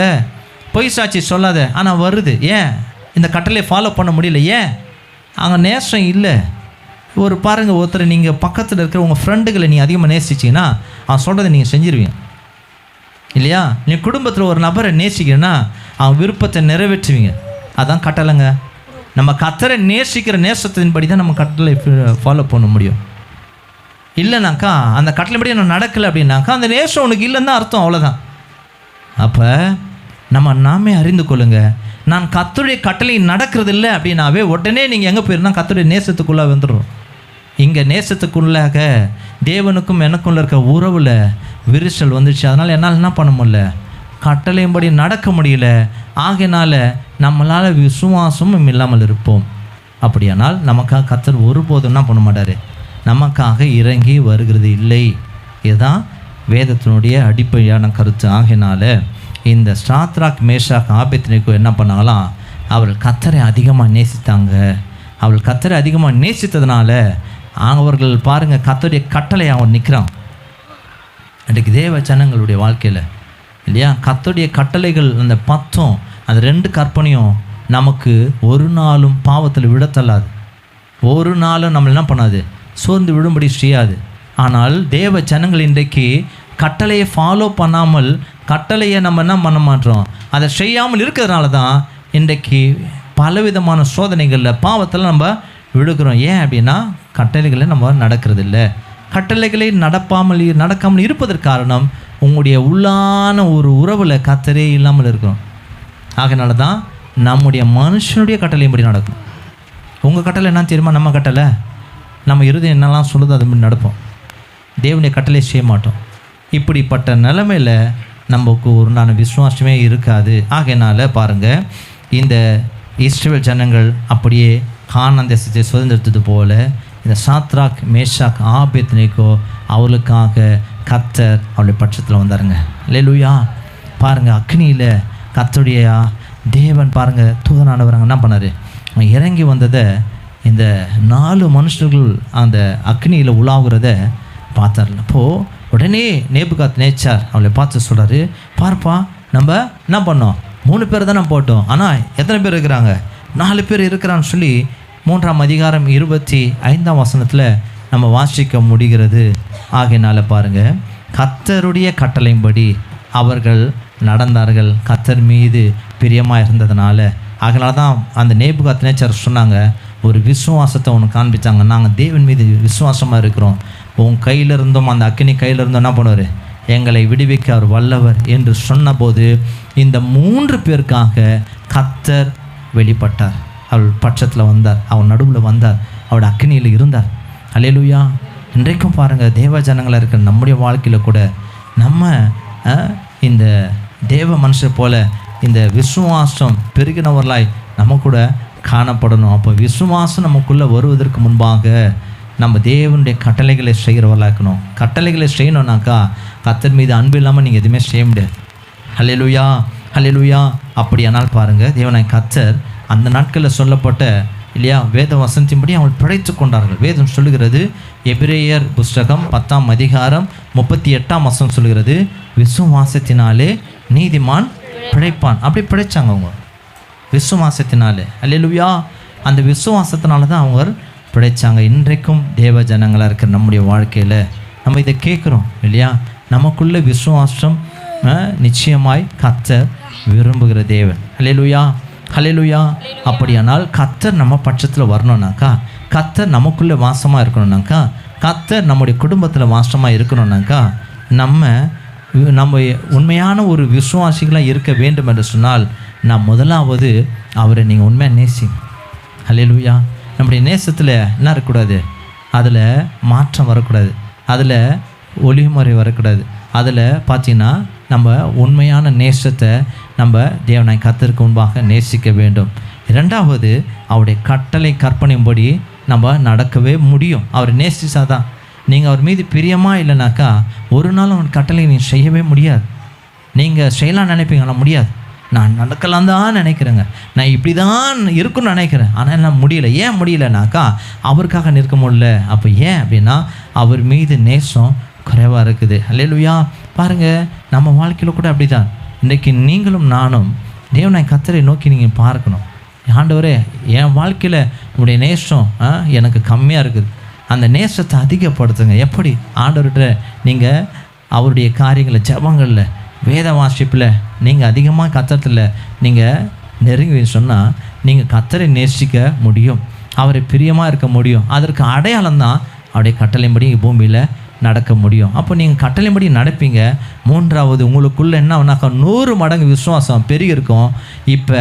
பொய் சாட்சி சொல்லாத. ஆனால் வருது. ஏன்? இந்த கட்டளையை ஃபாலோ பண்ண முடியல. ஏன்? அங்கே நேசம் இல்லை. ஒரு பாருங்கள், ஒருத்தர் நீங்கள் பக்கத்தில் இருக்கிற உங்கள் ஃப்ரெண்டுகளை நீங்கள் அதிகமாக நேசிச்சிங்கன்னா அவன் சொல்கிறத நீங்கள் செஞ்சிருவீங்க இல்லையா? நீங்கள் குடும்பத்தில் ஒரு நபரை நேசிக்கிறேன்னா அவன் விருப்பத்தை நிறைவேற்றுவீங்க. அதான் கட்டளைங்க. நம்ம கர்த்தரை நேசிக்கிற நேசத்தின்படி தான் நம்ம கட்டளை ஃபாலோ பண்ண முடியும். இல்லைனாக்கா அந்த கட்டளைப்படி நான் நடக்கலை அப்படின்னாக்கா அந்த நேசம் உனக்கு இல்லைன்னு தான் அர்த்தம், அவ்வளோதான். அப்போ நாமே அறிந்து கொள்ளுங்க, நான் கர்த்தருடைய கட்டளை நடக்கிறது இல்லை அப்படின்னாவே உடனே நீங்கள் எங்கே போயிருந்தா கர்த்தருடைய நேசத்துக்குள்ளே வந்துடும். இங்கே நேசத்துக்குள்ளாக தேவனுக்கும் எனக்குள்ள இருக்க உறவில் விரிசல் வந்துடுச்சு. அதனால் என்னால் என்ன பண்ண முடியல, கட்டளையும்படி நடக்க முடியல. ஆகையினால நம்மளால் விசுவாசமும் இல்லாமல் இருப்போம். அப்படியானால் நமக்காக கர்த்தர் ஒருபோதும் என்ன பண்ண மாட்டார், நமக்காக இறங்கி வருகிறது இல்லை. இதுதான் வேதத்தினுடைய அடிப்படையான கருத்து. ஆகையினால இந்த சாத்ராக் மேஷாக் ஆபேத்நேகோ என்ன பண்ணாங்களாம், அவர்கள் கர்த்தரை அதிகமாக நேசித்தாங்க. அவர்கள் கர்த்தரை அதிகமாக நேசித்ததுனால அவர்கள் பாருங்கள் கர்த்தருடைய கட்டளை அவன் நிற்கிறான். இன்றைக்கு தேவ ஜனங்களுடைய வாழ்க்கையில் இல்லையா, கர்த்தருடைய கட்டளைகள் அந்த 10 அந்த 2 கற்பனையும் நமக்கு ஒரு நாளும் பாவத்தில் விடத்தள்ளாது, ஒரு நாளும் நம்ம என்ன பண்ணாது, சோர்ந்து விடும்படி செய்யாது. ஆனால் தேவ ஜனங்கள் இன்றைக்கு கட்டளையை ஃபாலோ பண்ணாமல், கட்டளையை நம்ம என்ன பண்ண மாட்டோம், அதை செய்யாமல் இருக்கிறதுனால தான் இன்றைக்கு பலவிதமான சோதனைகளில் பாவத்தில் நம்ம விழுக்கிறோம். ஏன் அப்படின்னா கட்டளைகளை நம்ம நடக்கிறது இல்லை. கட்டளைகளை நடக்காமல் இருப்பதற்கு காரணம் உங்களுடைய உள்ளான ஒரு உறவில் கர்த்தரே இல்லாமல் இருக்கிறோம். ஆகையினால தான் நம்முடைய மனுஷனுடைய கட்டளையின்படி நடக்கும். உங்கள் கட்டளை என்ன தெரியுமா? நம்ம கட்டளை நம்ம இருதயம் என்னெல்லாம் சொல்லுதோ அது மாதிரி நடப்போம். தேவனுடைய கட்டளை செய்ய மாட்டோம். இப்படிப்பட்ட நிலைமையில் நமக்கு ஒரு விசுவாசமே இருக்காது. ஆகையினால பாருங்கள், இந்த இஸ்ரவேல் ஜனங்கள் அப்படியே கானான் தேசத்தை சுதந்திரத்தது போல இந்த சாத்ராக் மேஷாக் ஆபேத்நேகோ அவர்களுக்காக கர்த்தர் அவருடைய பட்சத்தில் வந்தாருங்க. அல்லேலூயா. பாருங்கள், அக்னியில் கர்த்தருடைய தேவன் பாருங்கள், தூதனானவர் என்ன பண்ணார், இறங்கி வந்ததை இந்த 4 மனுஷர்கள் அந்த அக்னியில் உலாவுறத பார்த்தார். அப்போது உடனே நேபுகாத்நேச்சார் அவளை பார்த்து சொல்கிறாரு, பார்ப்பா நம்ம என்ன பண்ணோம், 3 பேர் தான் நம்ம போட்டோம், ஆனால் எத்தனை பேர் இருக்கிறாங்க, 4 பேர் இருக்கிறான்னு சொல்லி 3ஆம் அதிகாரம் 25ஆம் வசனத்தில் நம்ம வாசிக்க முடிகிறது. ஆகையினால பாருங்கள், கர்த்தருடைய கட்டளையின்படி அவர்கள் நடந்தார்கள், கர்த்தர் மீது பிரியமாக இருந்ததுனால. அதனால தான் அந்த நேபுகாத்நேச்சார் சொன்னாங்க, ஒரு விசுவாசத்தை உனக்கு காண்பித்தாங்க, நாங்கள் தேவன் மீது விசுவாசமாக இருக்கிறோம், உன் கையில் இருந்தோம், அந்த அக்கினி கையில் இருந்தோம், என்ன பண்ணுவார், எங்களை விடுவிக்க அவர் வல்லவர் என்று சொன்னபோது இந்த 3 பேருக்காக கர்த்தர் வெளிப்பட்டார். அவள் பட்சத்தில் வந்தார், அவள் நடுவில் வந்தார், அவள் அக்கினியில் இருந்தார். அல்லேலூயா. இன்றைக்கும் பாருங்கள், தேவ ஜனங்களாக இருக்கிற நம்முடைய வாழ்க்கையில் கூட நம்ம இந்த தேவ மனுஷர் போல் இந்த விசுவாசம் பெருகினவர்களாய் நம்ம கூட காணப்படணும். அப்போ விசுவாசம் நமக்குள்ளே வருவதற்கு முன்பாக நம்ம தேவனுடைய கட்டளைகளை செய்கிறவர்களாக இருக்கணும். கட்டளைகளை செய்யணுன்னாக்கா கர்த்தர் மீது அன்பு இல்லாமல் நீங்கள் எதுவுமே செய்ய முடியாது. ஹல்லேலூயா, ஹல்லேலூயா. அப்படியானால் பாருங்கள், தேவனாய் கர்த்தர் அந்த நாட்களில் சொல்லப்பட்ட இல்லையா வேத வசனத்தின்படி அவர்கள் பிழைத்து கொண்டார்கள். வேதம் சொல்லுகிறது, எபிரேயர் புஸ்தகம் 10ஆம் அதிகாரம் 38ஆம் வசனம் சொல்லுகிறது, விசுவாசத்தினாலே நீதிமான் பிழைப்பான். அப்படி பிழைச்சாங்க அவங்க விசுவாசத்தினாலே. அல்லேலூயா. அந்த விசுவாசத்தினால தான் அவங்க பிழைச்சாங்க. இன்றைக்கும் தேவ ஜனங்களாக இருக்கிற நம்முடைய வாழ்க்கையில் நம்ம இதை கேட்குறோம் இல்லையா, நமக்குள்ள விசுவாசம் நிச்சயமாய் கர்த்தர் விரும்புகிற தேவன். அல்லேலூயா, ஹல்லேலூயா. அப்படியானால் கர்த்தர் நம்ம பட்சத்தில் வரணும்னாக்கா, கர்த்தர் நமக்குள்ளே வாசமாக இருக்கணும்னாக்கா, கர்த்தர் நம்முடைய குடும்பத்தில் வாசமாக இருக்கணும்னாக்கா, நம்ம உண்மையான ஒரு விசுவாசிகளாக இருக்க வேண்டும் என்று சொன்னால் நான் முதலாவது அவரை நீங்கள் உண்மையாக நேசி. ஹல்லேலூயா. நம்முடைய நேசத்தில் என்ன இருக்கக்கூடாது, அதில் மாற்றம் வரக்கூடாது, அதில் ஒளிமுறை வரக்கூடாது. அதில் பார்த்தீங்கன்னா நம்ம உண்மையான நேசத்தை நம்ம தேவனாய் கர்த்தருக்கு முன்பாக நேசிக்க வேண்டும். 2வது அவருடைய கட்டளை கற்பனையின்படி நம்ம நடக்கவே முடியும். அவர் நேசிச்சாதான். நீங்கள் அவர் மீது பிரியமாக இல்லைனாக்கா ஒரு நாள் அவர் கட்டளை நீங்கள் செய்யவே முடியாது. நீங்கள் செய்யலாம் நினைப்பீங்களா, முடியாது. நான் நடக்கலாம் தான் நினைக்கிறேங்க, நான் இப்படி தான் இருக்குன்னு நினைக்கிறேன், ஆனால் நான் முடியல. ஏன் முடியலனாக்கா அவருக்காக நிற்க முடியல. அப்போ ஏன் அப்படின்னா அவர் மீது நேசம் குறைவாக இருக்குது. அல்லேலூயா. பாருங்கள், நம்ம வாழ்க்கையில் கூட அப்படி தான். இன்றைக்கி நீங்களும் நானும் தேவனாய் கர்த்தரை நோக்கி நீங்கள் பார்க்கணும். ஆண்டவரே, என் வாழ்க்கையில் உங்களுடைய நேசம் எனக்கு கம்மியாக இருக்குது, அந்த நேசத்தை அதிகப்படுத்துங்க. எப்படி? ஆண்டவர்கிட்ட நீங்கள் அவருடைய காரியங்களை ஜெபங்களில் வேத வாசிப்பில் நீங்கள் அதிகமாக கர்த்தத்தில் நீங்கள் நெருங்கி சொன்னால் நீங்கள் கர்த்தரை நேசிக்க முடியும், அவரை பிரியமாக இருக்க முடியும். அதற்கு அடையாளம் தான் அவருடைய கட்டளைப்படி பூமியில் நடக்க முடியும். அப்போ நீங்கள் கட்டளைப்படி நடப்பீங்க. 3வது உங்களுக்குள்ளே என்ன ஆகுனாக்கா 100 மடங்கு விசுவாசம் பெருகி இருக்கும். இப்போ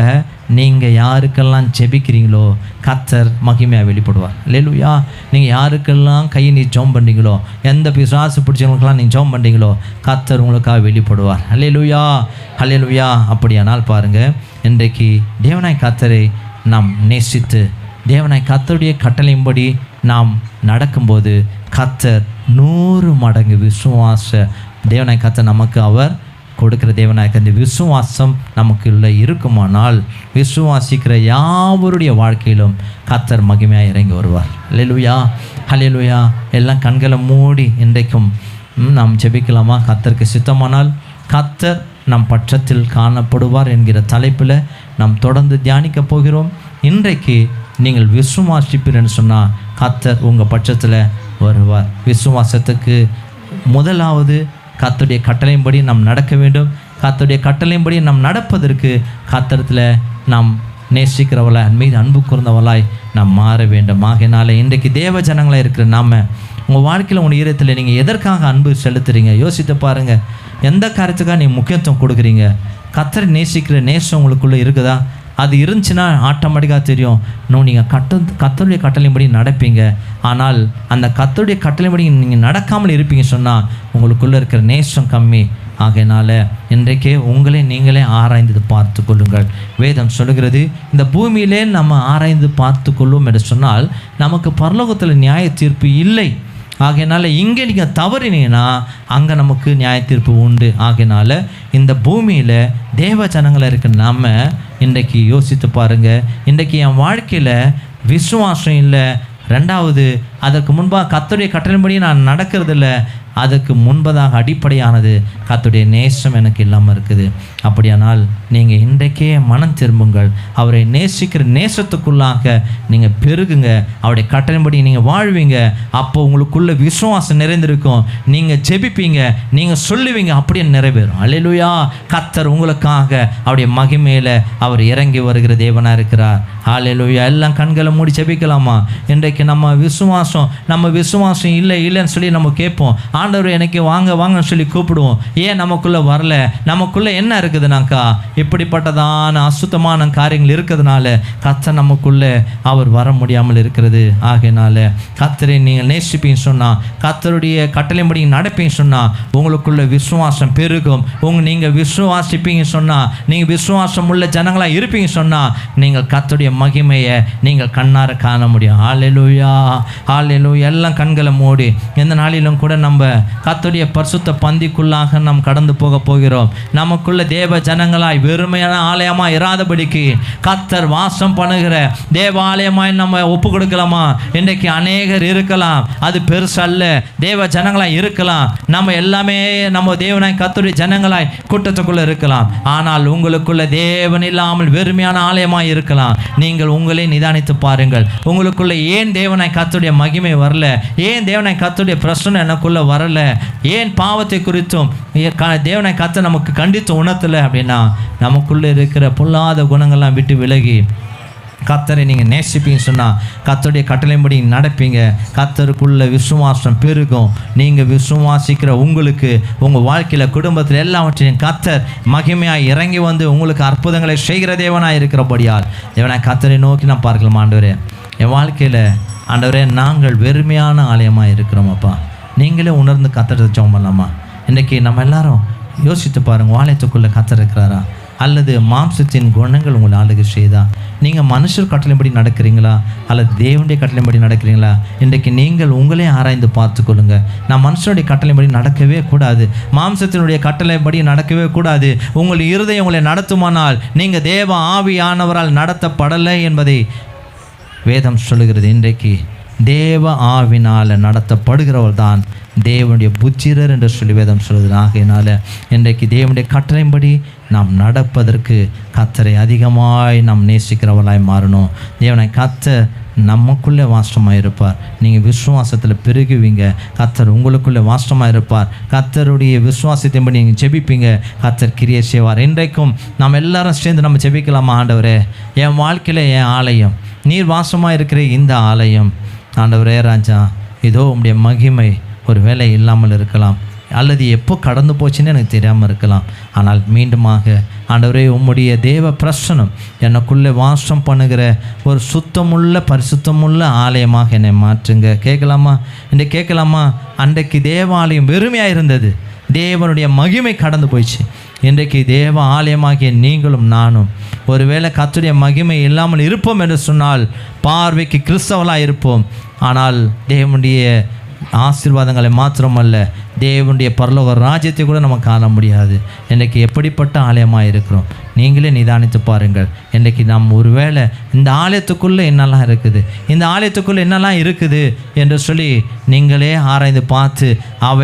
நீங்கள் யாருக்கெல்லாம் ஜெபிக்கிறீங்களோ கர்த்தர் மகிமையாக வெளிப்படுவார். அல்லேலூயா. நீங்கள் யாருக்கெல்லாம் கையை நீ ஜெபம் பண்ணுறீங்களோ, எந்த பிசாசு பிடிச்சவங்களுக்கெல்லாம் நீங்கள் ஜெபம் பண்ணுறீங்களோ கர்த்தர் உங்களுக்காக வெளிப்படுவார். அல்லேலூயா, அல்லேலூயா. அப்படியானால் பாருங்கள், இன்றைக்கு தேவனாய் கர்த்தரை நாம் நேசித்து தேவனாய் கர்த்தருடைய கட்டளையின்படி நாம் நடக்கும்போது கர்த்தர் 100 மடங்கு விசுவாச தேவனாய் கர்த்தர் நமக்கு அவர் கொடுக்கிற தேவனாய் அந்த விசுவாசம் நமக்குள்ள இருக்குமானால் விசுவாசிக்கிற யாவருடைய வாழ்க்கையிலும் கர்த்தர் மகிமையாக இறங்கி வருவார். அல்லேலூயா, அல்லேலூயா. எல்லாம் கண்களை மூடி இன்றைக்கும் நாம் ஜெபிக்கலாமா? கர்த்தருக்கு சித்தமானால் கர்த்தர் நம் பட்சத்தில் காணப்படுவார் என்கிற தலைப்பில் நாம் தொடர்ந்து தியானிக்க போகிறோம். இன்றைக்கு நீங்கள் விசுவாசிப்பீர்னு சொன்னால் கர்த்தர் உங்கள் பட்சத்தில் வருவார். விசுவாசத்துக்கு முதலாவது கர்த்தருடைய கட்டளையின்படி நாம் நடக்க வேண்டும். கர்த்தருடைய கட்டளையின்படி நாம் நடப்பதற்கு கர்த்தரத்தில் நாம் நேசிக்கிறவளாய் மீது அன்பு கூர்ந்தவளாய் நாம் மாற வேண்டும். ஆகையினால இன்றைக்கு தேவ ஜனங்களாக இருக்கிற நாம் உங்கள் வாழ்க்கையில் உங்கள் ஈரத்தில் நீங்கள் எதற்காக அன்பு செலுத்துறீங்க யோசித்து பாருங்கள். எந்த காரியத்துக்காக நீங்கள் முக்கியத்துவம் கொடுக்குறீங்க? கர்த்தரை நேசிக்கிற நேசம் உங்களுக்குள்ளே இருக்குதா? அது இருந்துச்சுன்னா ஆட்டோமேட்டிக்காக தெரியும். இன்னும் நீங்கள் கர்த்தருடைய கட்டளையின்படி நடப்பீங்க. ஆனால் அந்த கர்த்தருடைய கட்டளையின்படி நீங்கள் நடக்காமல் இருப்பீங்க சொன்னால் உங்களுக்குள்ளே இருக்கிற நேசம் கம்மி. ஆகையினால இன்றைக்கே உங்களே நீங்களே ஆராய்ந்து பார்த்து கொள்ளுங்கள். வேதம் சொல்லுகிறது, இந்த பூமியிலே நம்ம ஆராய்ந்து பார்த்து கொள்வோம் என்று சொன்னால் நமக்கு பரலோகத்தில் நியாய தீர்ப்பு இல்லை. ஆகையினால இங்கே நீங்கள் தவறினீங்கன்னா அங்கே நமக்கு நியாய தீர்ப்பு உண்டு. ஆகையினால இந்த பூமியில் தேவ ஜனங்களை இருக்க நாம் இன்றைக்கு யோசித்து பாருங்கள். இன்றைக்கு என் வாழ்க்கையில் விசுவாசம் இல்லை, ரெண்டாவது அதற்கு முன்பாக கர்த்தருடைய கட்டளைப்படி நான் நடக்கிறதில்ல, அதுக்கு முன்பதாக அடிப்படையானது கர்த்தருடைய நேசம் எனக்கு இல்லாமல் இருக்குது. அப்படியானால் நீங்கள் இன்றைக்கே மனம் திரும்புங்கள். அவரை நேசிக்கிற நேசத்துக்குள்ளாக நீங்கள் பெருகுங்க. அவருடைய கட்டளைப்படி நீங்கள் வாழ்வீங்க. அப்போ உங்களுக்குள்ள விசுவாசம் நிறைந்திருக்கும். நீங்கள் ஜெபிப்பீங்க, நீங்கள் சொல்லுவீங்க, அப்படியே நிறைவேறும். அல்லேலூயா. கர்த்தர் உங்களுக்காக அவருடைய மகிமையில் அவர் இறங்கி வருகிற தேவனாக இருக்கிறார். அல்லேலூயா. எல்லாம் கண்களை மூடி ஜெபிக்கலாமா? இன்றைக்கு நம்ம விசுவாசம் இல்லைன்னு சொல்லி நம்ம கேட்போம். ஆண்டவர் எனக்கு வாங்க வாங்கன்னு சொல்லி கூப்பிடுவோம். ஏன் நமக்குள்ளே வரல? நமக்குள்ளே என்ன இருக்குதுனாக்கா இப்படிப்பட்டதான அசுத்தமான காரியங்கள் இருக்கிறதுனால கர்த்தர் நமக்குள்ளே அவர் வர முடியாமல் இருக்கிறது. ஆகையினால கர்த்தரை நீங்கள் நேசிப்பீங்க சொன்னால், கர்த்தருடைய கட்டளைப்படி நடப்பீங்க சொன்னால் உங்களுக்குள்ள விசுவாசம் பெருகும். நீங்கள் விசுவாசிப்பீங்க சொன்னால், நீங்கள் விசுவாசம் உள்ள ஜனங்களாக இருப்பீங்க சொன்னால் நீங்கள் கர்த்தருடைய மகிமையை நீங்கள் கண்ணார காண முடியும். ஹல்லேலூயா, ஹல்லேலூயா. எல்லாம் கண்களை மூடி எந்த நாளிலும் கூட நம்ம கர்த்தருடைய பரிசுத்த பந்திக்குள்ளாக நாம் கடந்து போக போகிறோம். நமக்குள்ள தேவ ஜனங்களாய் வெறுமையான ஆலயமாக இராதபடிக்கு கர்த்தர் வாசம் பண்ணுகிற தேவ ஆலயமாய் நம்ம ஒப்பு கொடுக்கலாமா? இன்றைக்கு அநேகர் இருக்கலாம், அது பெருசு அல்ல, தேவ ஜனங்களாய் இருக்கலாம். நம்ம எல்லாமே நம்ம தேவனாய் கர்த்தருடைய ஜனங்களாய் கூட்டத்துக்குள்ள இருக்கலாம். ஆனால் உங்களுக்குள்ள தேவன் இல்லாமல் வெறுமையான ஆலயமாய் இருக்கலாம். நீங்கள் உங்களே நிதானித்து பாருங்கள். உங்களுக்குள்ள ஏன் தேவனாய் கர்த்தருடைய மகிமை வரல? ஏன் தேவனாய் கர்த்தருடைய பிரச்சனை எனக்குள்ள வரல? ஏன் பாவத்தை குறித்தும் தேவனாய் கர்த்தர் நமக்கு கண்டித்து உணர்த்தலை? அப்படின்னா நமக்குள்ளே இருக்கிற பொல்லாத குணங்கள்லாம் விட்டு விலகி கர்த்தரை நீங்கள் நேசிப்பீங்க சொன்னால் கர்த்தருடைய கட்டளைப்படி நடப்பீங்க. கர்த்தருக்குள்ள விசுவாசம் பெருகும். நீங்கள் விசுவாசிக்கிற உங்களுக்கு உங்கள் வாழ்க்கையில் குடும்பத்தில் எல்லாவற்றையும் கர்த்தர் மகிமையாக இறங்கி வந்து உங்களுக்கு அற்புதங்களை செய்கிற தேவனாக இருக்கிறபடியால் தேவனாய் கர்த்தரை நோக்கி நான் பார்க்கலாம். ஆண்டவரே, என் வாழ்க்கையில் ஆண்டவரே நாங்கள் வெறுமையான ஆலயமாக இருக்கிறோமாப்பா. நீங்களே உணர்ந்து கர்த்தரை ஜெபம் பண்ணலாமா? இன்றைக்கி நம்ம எல்லாரும் யோசித்து பாருங்கள். ஆலயத்துக்குள்ளே கர்த்தர் இருக்கிறாரா? அல்லது மாம்சத்தின் குணங்கள் உங்களை ஆளுகை செய்தா? நீங்கள் மனுஷர் கட்டளைப்படி நடக்கிறீங்களா அல்லது தேவனுடைய கட்டளைப்படி நடக்கிறீங்களா? இன்றைக்கு நீங்கள் உங்களே ஆராய்ந்து பார்த்துக்கொள்ளுங்க. நான் மனுஷனுடைய கட்டளைப்படி நடக்கவே கூடாது, மாம்சத்தினுடைய கட்டளைப்படி நடக்கவே கூடாது. உங்கள் இருதயம் உங்களை நடத்துமானால் நீங்கள் தேவ ஆவியானவரால் நடத்தப்படலை என்பதை வேதம் சொல்லுகிறது. இன்றைக்கு தேவ ஆவினால் நடத்தப்படுகிறவர் தான் தேவனுடைய புத்திரர் என்று சொல்லி வேதம் சொல்லுது. ஆகையினால இன்றைக்கு தேவனுடைய கட்டளைப்படி நாம் நடப்பதற்கு கர்த்தரை அதிகமாய் நாம் நேசிக்கிறவர்களாய் மாறணும். தேவனாய் கர்த்தர் நமக்குள்ளே வாசமாக இருப்பார். நீங்கள் விசுவாசத்தில் பெருகுவீங்க, கர்த்தர் உங்களுக்குள்ளே வாசமாக இருப்பார். கர்த்தருடைய விசுவாசத்தின்படி நீங்கள் ஜெபிப்பீங்க, கர்த்தர் கிரியை செய்வார். இன்றைக்கும் நாம் எல்லாரும் சேர்ந்து நம்ம ஜெபிக்கலாமா? ஆண்டவரே, என் வாழ்க்கையில் என் ஆலயம், நீர் வாசமாக இருக்கிற இந்த ஆலயம், ஆண்டவரே ராஜா, இதோ உம்முடைய மகிமை ஒரு வேளை இல்லாமல் இருக்கலாம், அல்லது எப்போ கடந்து போச்சுன்னு எனக்கு தெரியாமல் இருக்கலாம். ஆனால் மீண்டுமாக ஆண்டவரே உம்முடைய தேவ பிரசனம் எனக்குள்ளே வாசம் பண்ணுகிற ஒரு சுத்தமுள்ள பரிசுத்தமுள்ள ஆலயமாக என்னை மாற்றுங்க. கேட்கலாமா? இன்றைக்கு கேட்கலாமா? அன்றைக்கு தேவாலயம் வெறுமையாக இருந்தது, தேவனுடைய மகிமை கடந்து போயிடுச்சு. இன்றைக்கு தேவ ஆலயமாகிய நீங்களும் நானும் ஒருவேளை கர்த்தருடைய மகிமை இல்லாமல் இருப்போம் என்று சொன்னால் பார்வைக்கு கிறிஸ்தவர்களாக இருப்போம். ஆனால் தேவனுடைய ஆசீர்வாதங்களை மாத்திரமல்ல, தேவனுடைய பரலோக ராஜ்யத்தை கூட நம்ம காண முடியாது. இன்றைக்கு எப்படிப்பட்ட ஆலயமாக இருக்கிறோம்? நீங்களே நிதானித்து பாருங்கள். இன்றைக்கி நம்ம ஒருவேளை இந்த ஆலயத்துக்குள்ளே என்னெல்லாம் இருக்குது, இந்த ஆலயத்துக்குள்ளே என்னெல்லாம் இருக்குது என்று சொல்லி நீங்களே ஆராய்ந்து பார்த்து அவை